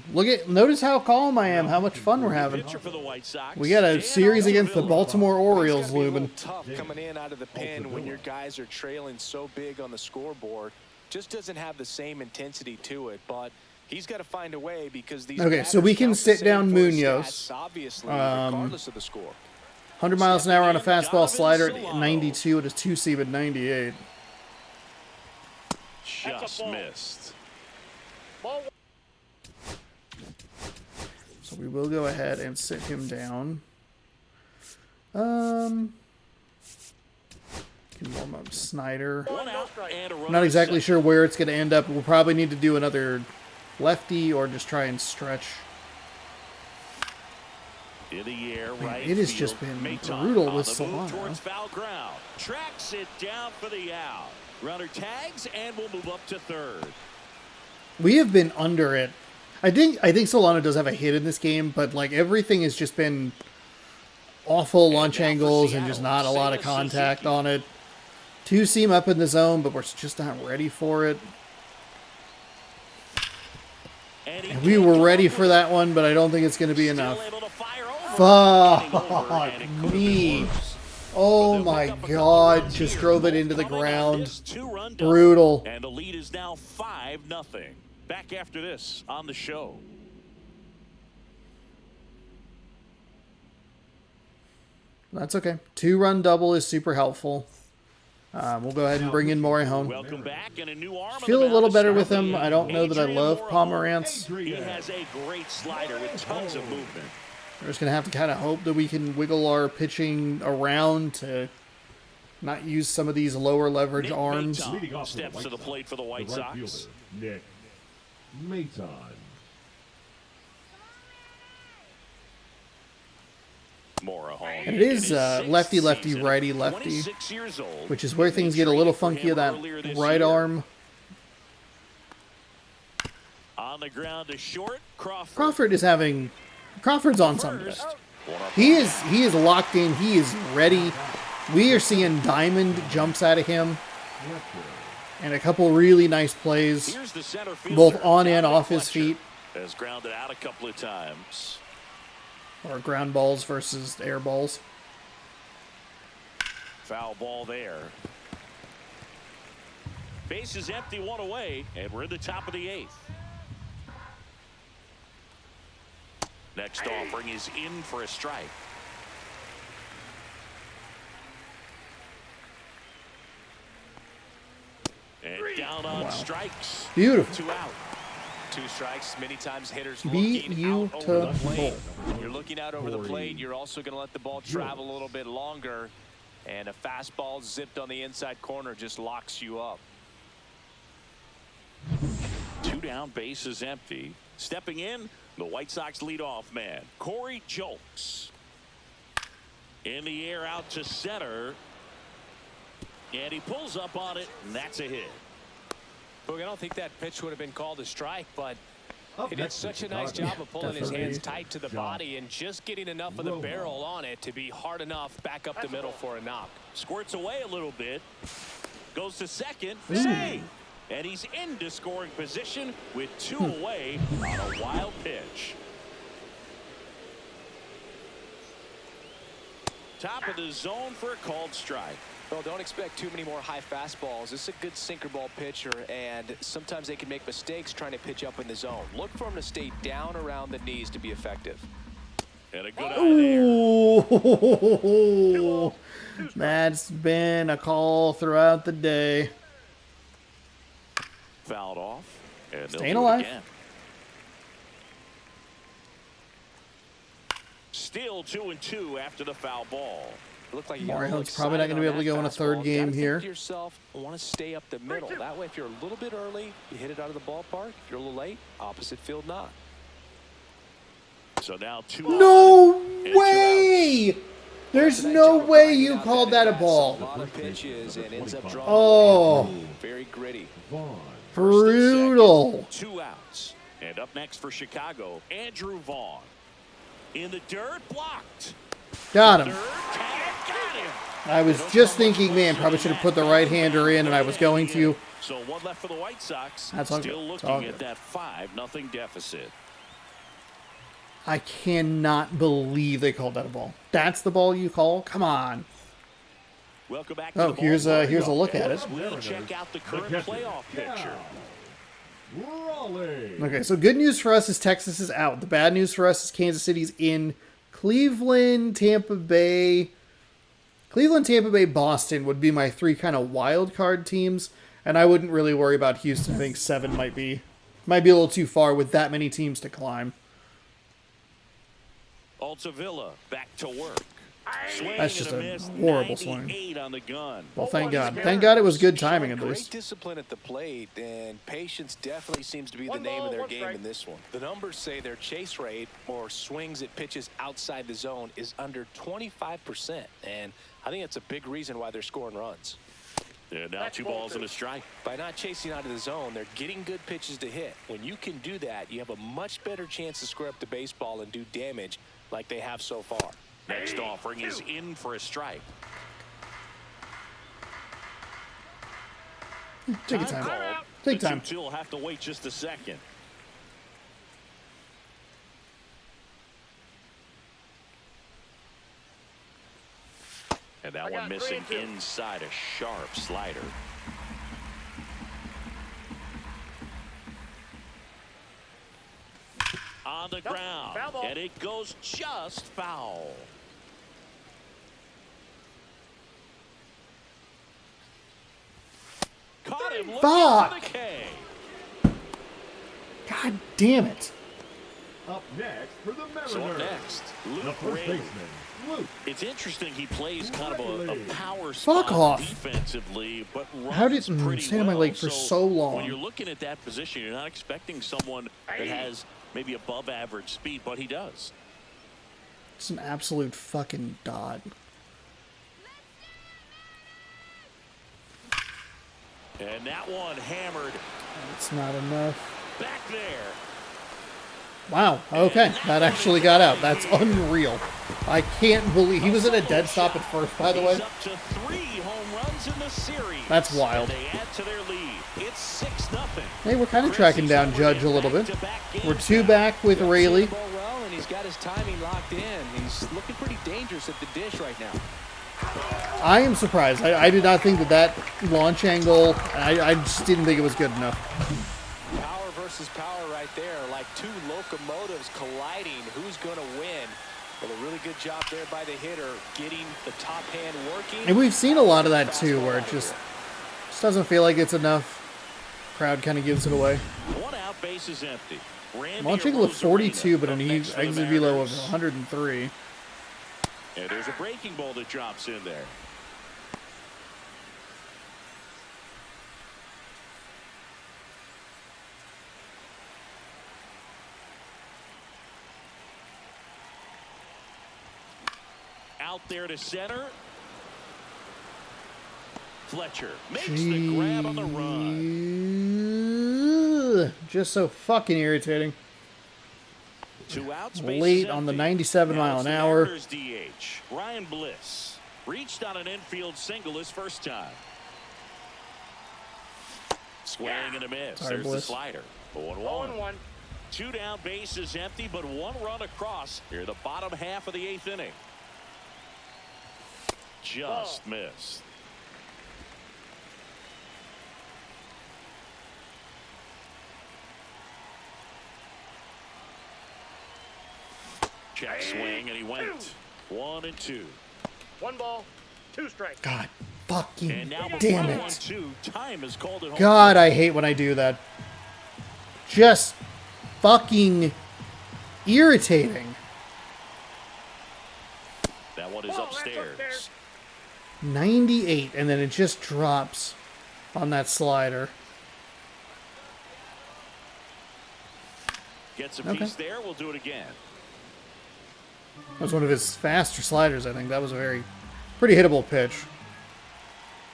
notice how calm I am, how much fun we're having. For the White Sox, We got a series against the Baltimore Orioles looming. Tough coming in out of the pen when your guys are trailing so big on the scoreboard. Just doesn't have the same intensity to it, but he's got to find a way because these. Okay, so we can sit down Munoz. Stats, obviously, regardless of the score. 100 miles an hour on a fastball slider at 92 at a two-seam at 98. just ball. missed. Ball one. So we will go ahead and sit him down. Can warm up Snyder. One out and a runner Not exactly set. sure where it's going to end up. We'll probably need to do another lefty or just try and stretch. In the air, Man, right it has field. just been Maton brutal on with the move Solano. towards foul ground. Tracks it down for the out. Runner tags and will move up to third. We have been under it. I think Solano does have a hit in this game, but like everything has just been awful launch now for angles and just Seattle, not a lot of Seiya contact Suzuki. on it. Two seam up in the zone, but we're just not ready for it. And And we were ready for that one, but I don't think it's going to be enough. Fuck me. Oh my god, just drove it into the ground. Brutal. And the lead is now 5-0. Back after this on the show. That's okay. 2-run double is super helpful. We'll go ahead and bring in Morejon. Welcome back and a new arm. Feel a little better with him. I don't know that I love Pomerantz. He has a great slider with tons of movement. We're just going to have to kind of hope that we can wiggle our pitching around to not use some of these lower leverage Nick arms. Maton Leading off for the steps White to the Sox, plate for the White right Sox. fielder, Nick Maton. Morejon. And it is In his lefty, sixth lefty, season, righty, lefty, 26 years old. which is where things get a little funky of that right arm. On the ground to short. Crawford's on something. He is locked in. He is ready. We are seeing diamond jumps out of him. And a couple really nice plays, Here's the center fielder, both on and Dominic off his Fletcher, feet. has grounded out a couple of times. Or ground balls versus air balls. Foul ball there. Base is empty, one away, and we're in the top of the 8th. Next offering is in for a strike. And down on strikes. Beautiful. 2 out. 2 strikes. Many times hitters looking out over the plate. Beautiful. You're looking out over the plate. You're also going to let the ball travel a little bit longer. And a fastball zipped on the inside corner just locks you up. 2 down, base is empty. Stepping in, the White Sox leadoff man, Corey Julks. In the air out to center. And he pulls up on it, and that's a hit. Look, I don't think that pitch would have been called a strike, but Up he did next such is a nice Chicago. job of pulling his Definitely. hands tight to the body and just getting enough of the barrel on it to be hard enough back up the middle for a knock. Squirts away a little bit. Goes to second. Save. And he's into scoring position with 2 away on a wild pitch. Top of the zone for a called strike. Well, don't expect too many more high fastballs. This is a good sinker ball pitcher, and sometimes they can make mistakes trying to pitch up in the zone. Look for him to stay down around the knees to be effective. And a good eye there. Ooh, that's been a call throughout the day. Fouled off. And they'll Staying do it alive. again. Still 2-2 after the foul ball. It looked like you got a little Mario's probably not excited going to be on able to that go in a fastball. third You game gotta think here. to yourself, I want to stay up the middle. That way, if you're a little bit early, you hit it out of the ballpark. If you're a little late, opposite field not. So now 2 No on and 2 way! There's Nice no job of way grinding you out called that a at-bats. ball. A lot of pitches and ends up drawing. Oh, Very gritty. Vaughn. brutal. 2 outs. And up next for Chicago, Andrew Vaughn. In the dirt, blocked. Got him. Third, tag, got him. I was just thinking, man, probably should have put the right-hander in, and I was going to. So 1 left for the White Sox. That's all Still good. It's all looking at good. that 5-0 deficit. I cannot believe they called that a ball. That's the ball you call? Come on. Welcome back to Oh, the here's ballpark. a look at it. We'll check out the current playoff picture. Raleigh. Okay, so good news for us is Texas is out. The bad news for us is Kansas City's in. Cleveland, Tampa Bay, Boston would be my 3 kind of wild card teams. And I wouldn't really worry about Houston. I think 7 might be a little too far with that many teams to climb. Altavilla back to work. Swing That's just and a miss, horrible swing. 98 on the gun. Well, thank God. Thank God it was good timing at Great least. discipline at the plate, and patience definitely seems to be the One name ball, of their one game strike. in this one. The numbers say their chase rate, or swings at pitches outside the zone, is under 25%, and I think that's a big reason why they're scoring runs. Yeah, now That's 2 ball balls and two. a strike. By not chasing out of the zone, they're getting good pitches to hit. When you can do that, you have a much better chance to square up the baseball and do damage like they have so far. Next offering is in for a strike. Take your time. Called. Take The time. 2-2 will have to wait just a second. And that I one got missing 3-2. inside a sharp slider. On the ground, foul ball. and it goes just foul. Caught him looking Fuck. for the K. God damn it. Up next for the Mariners. So up next, the Luke first Raley. baseman, Luke. It's interesting he plays kind of a Raley. power Fuck spot off. defensively, but runs How did pretty stay on my well. leg for so long? When you're looking at that position, you're not expecting someone that has maybe above average speed, but he does. It's an absolute fucking dot. And that one hammered It's not enough. back there. Wow. Okay. That actually got out. That's unreal. I can't believe he was in a dead stop at first, by the way. He's up to 3 home runs in the series. That's wild. And they add to their lead. It's 6-0. Hey, we're kind of tracking down Judge a little bit. We're 2 back with Raley. Ball well, and he's got his timing locked in. He's looking pretty dangerous at the dish right now. I am surprised. I did not think that launch angle, I just didn't think it was good enough. Power versus power right there, like 2 locomotives colliding. Who's going to win? Well, a really good job there by the hitter, getting the top hand working. And we've seen a lot of that too, where it just doesn't feel like it's enough. Crowd kind of gives it away. 1 out, base is empty. Randy Launch angle of Arozarena 42, but up an next to the exit velo of Mariners. 103. And there's a breaking ball that drops in there. Out there to center. Fletcher makes the grab on the run. Just so fucking irritating. 2 outs, Late on the 97 mile an hour. DH. Ryan Bliss reached on an infield single his first time. Swing and a miss. Sorry, There's the Bliss. slider. 0-1. 0-1. 2 down, base is empty, but 1 run across here the bottom half of the 8th inning. Just missed. Check swing, and he went 1-2. 1 ball, 2 strikes. God fucking And now damn before it. 1-2, time is called at home. God, I hate when I do that. Just fucking irritating. That one is Ball, that's upstairs. upstairs. 98, and then it just drops on that slider. Gets a Okay. piece there. We'll do it again. That was one of his faster sliders, I think. That was a very pretty hittable pitch.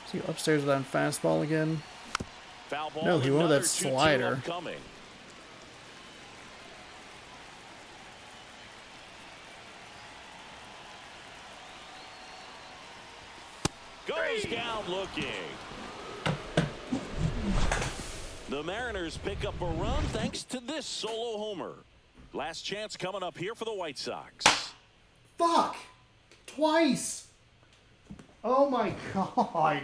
Is he upstairs with that fastball again? Foul ball. No, he went with another that 2-2 slider. upcoming. Goes down looking. The Mariners pick up a run thanks to this solo homer. Last chance coming up here for the White Sox. Fuck! Twice! Oh my god.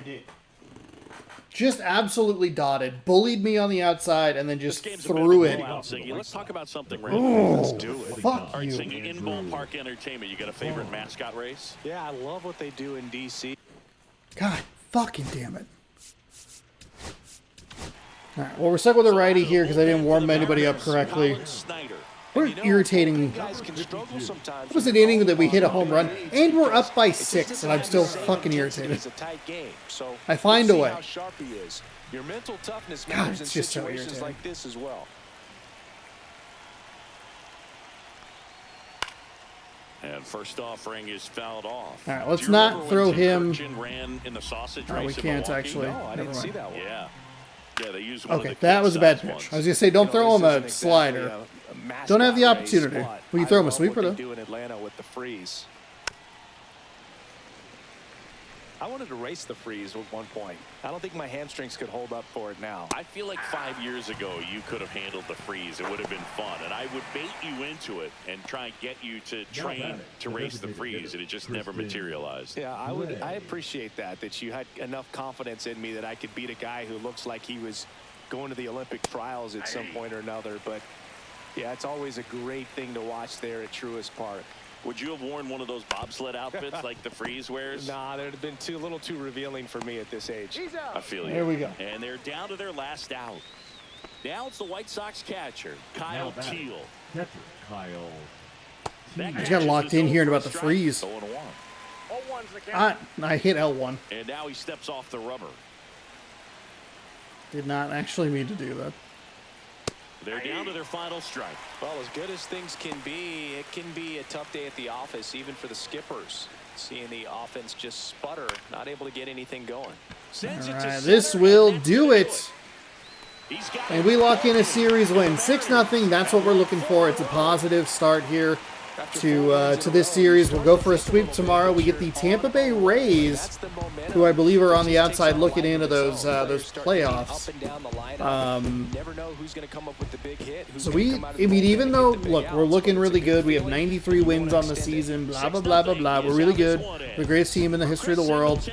Just absolutely dotted. Bullied me on the outside and then just This game's a bit threw of a it. blowout, Siggy. Let's talk about something random. Oh, Let's do it. fuck All right, you. Siggy, in ballpark entertainment, you got a favorite mascot race? Yeah, I love what they do in D.C. God fucking damn it. All right, well, we're stuck with a righty here because I didn't warm anybody up correctly. We're irritating. What was an inning that we hit a home run, and we're up by 6, and I'm still fucking irritated. I find a way. God, it's just so irritating. Like this as well. And first offering is fouled off. All right, let's not throw him. Ran in the sausage Oh, we race in can't Milwaukee? actually. No, I didn't see that one. Yeah. Yeah, they used one of Okay, the that was a bad quick-size pitch. ones. I was gonna say, don't throw him This a isn't slider. exactly a mascot Don't have the race opportunity. spot. We can I throw him a love sweeper, what though. they do in Atlanta with the freeze. I wanted to race the freeze at one point. I don't think my hamstrings could hold up for it now. I feel like 5 years ago you could have handled the freeze. It would have been fun, and I would bait you into it and try and get you to train to race the freeze, and it just never materialized. Yeah, I appreciate that you had enough confidence in me that I could beat a guy who looks like he was going to the Olympic trials at some point or another. But yeah, it's always a great thing to watch there at Truist Park. Would you have worn one of those bobsled outfits like the freeze wears? Nah, they'd have been a little too revealing for me at this age. I feel you. There we go. And they're down to their last out. Now it's the White Sox catcher, Kyle Teal. Catcher, Kyle. That I just catch got is locked his in hearing about first the strike. freeze. 0-1. 0-1's the count. I hit L1. And now he steps off the rubber. Did not actually mean to do that. They're down to their final strike. Well, as good as things can be, it can be a tough day at the office, even for the skippers. Seeing the offense just sputter, not able to get anything going. All right, this will do it. And we lock in a series win. 6-0. That's what we're looking for. It's a positive start here to this series. We'll go for a sweep tomorrow. We get the Tampa Bay Rays, who I believe are on the outside looking into those playoffs. So even though, look, we're looking really good. We have 93 wins on the season, blah, blah, blah, blah, blah. We're really good. The greatest team in the history of the world.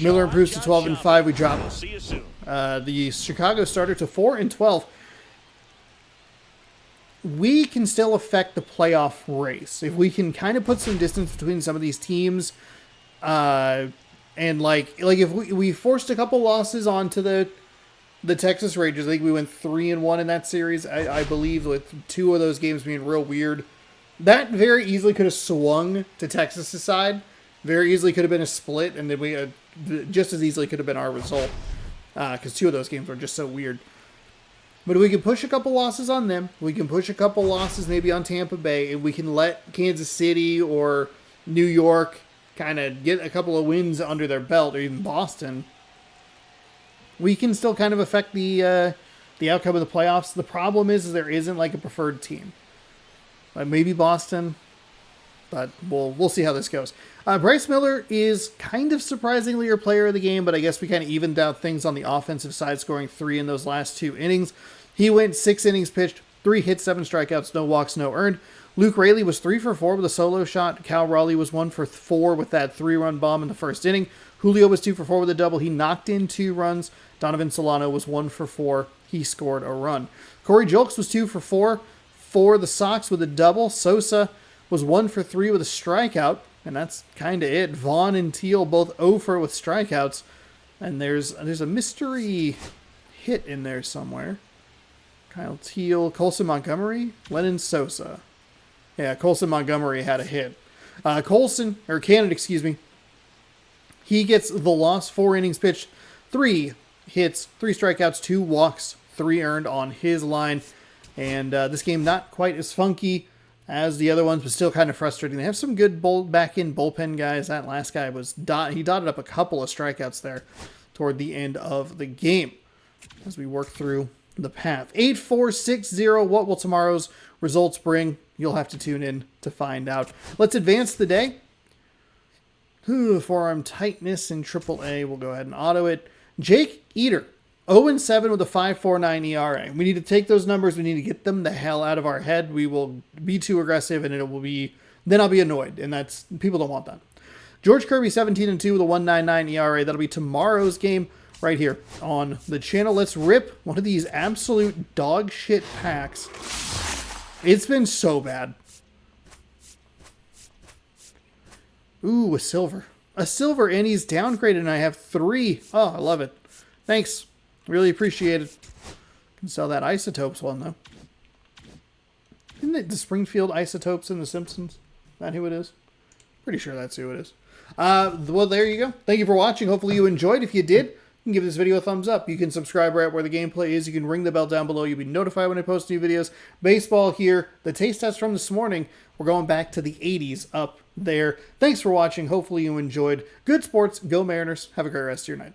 Miller improves to 12-5. We drop the Chicago starter to 4-12. We can still affect the playoff race if we can kind of put some distance between some of these teams, and like if we forced a couple losses onto the Texas Rangers. I think we went 3-1 in that series. I believe, with 2 of those games being real weird. That very easily could have swung to Texas' side. Very easily could have been a split, and then we just as easily could have been our result, because 2 of those games were just so weird. But we can push a couple losses on them. We can push a couple losses maybe on Tampa Bay, and we can let Kansas City or New York kind of get a couple of wins under their belt, or even Boston. We can still kind of affect the outcome of the playoffs. The problem is there isn't like a preferred team. Maybe Boston, but we'll see how this goes. Bryce Miller is kind of surprisingly our player of the game, but I guess we kind of evened out things on the offensive side, scoring 3 in those last 2 innings. He went 6 innings pitched, 3 hits, 7 strikeouts, no walks, no earned. Luke Raley was 3 for 4 with a solo shot. Cal Raleigh was 1 for 4 with that 3-run bomb in the first inning. Julio was 2 for 4 with a double. He knocked in 2 runs. Donovan Solano was 1 for 4. He scored a run. Corey Julks was 2 for 4 for the Sox with a double. Sosa was 1 for 3 with a strikeout. And that's kind of it. Vaughn and Teal both 0 for with strikeouts. And there's a mystery hit in there somewhere. Kyle Teal, Colson Montgomery, Lennon Sosa. Yeah, Colson Montgomery had a hit. Canada, excuse me. He gets the loss, 4 innings pitched, 3 hits, 3 strikeouts, 2 walks, 3 earned on his line. And this game not quite as funky as the other ones, but still kind of frustrating. They have some good back-end bullpen guys. That last guy he dotted up a couple of strikeouts there toward the end of the game as we work through the path. 8-4-6-0. What will tomorrow's results bring? You'll have to tune in to find out. Let's advance the day. Forearm tightness in AAA. We'll go ahead and auto it. Jake Eater, 0-7 with a 5.49 ERA. We need to take those numbers. We need to get them the hell out of our head. We will be too aggressive, and then I'll be annoyed, and people don't want that. George Kirby, 17-2 with a 1.99 ERA. That'll be tomorrow's game right here on the channel. Let's rip one of these absolute dog shit packs. It's been so bad. Ooh, a silver, and he's downgraded, and I have 3. Oh, I love it. Thanks. Really appreciate it. Can sell that Isotopes one, though. Isn't it the Springfield Isotopes in The Simpsons? Is that who it is? Pretty sure that's who it is. Well, there you go. Thank you for watching. Hopefully you enjoyed. If you did, you can give this video a thumbs up. You can subscribe right where the gameplay is. You can ring the bell down below. You'll be notified when I post new videos. Baseball here. The taste test from this morning. We're going back to the 80s up there. Thanks for watching. Hopefully you enjoyed. Good sports. Go Mariners. Have a great rest of your night.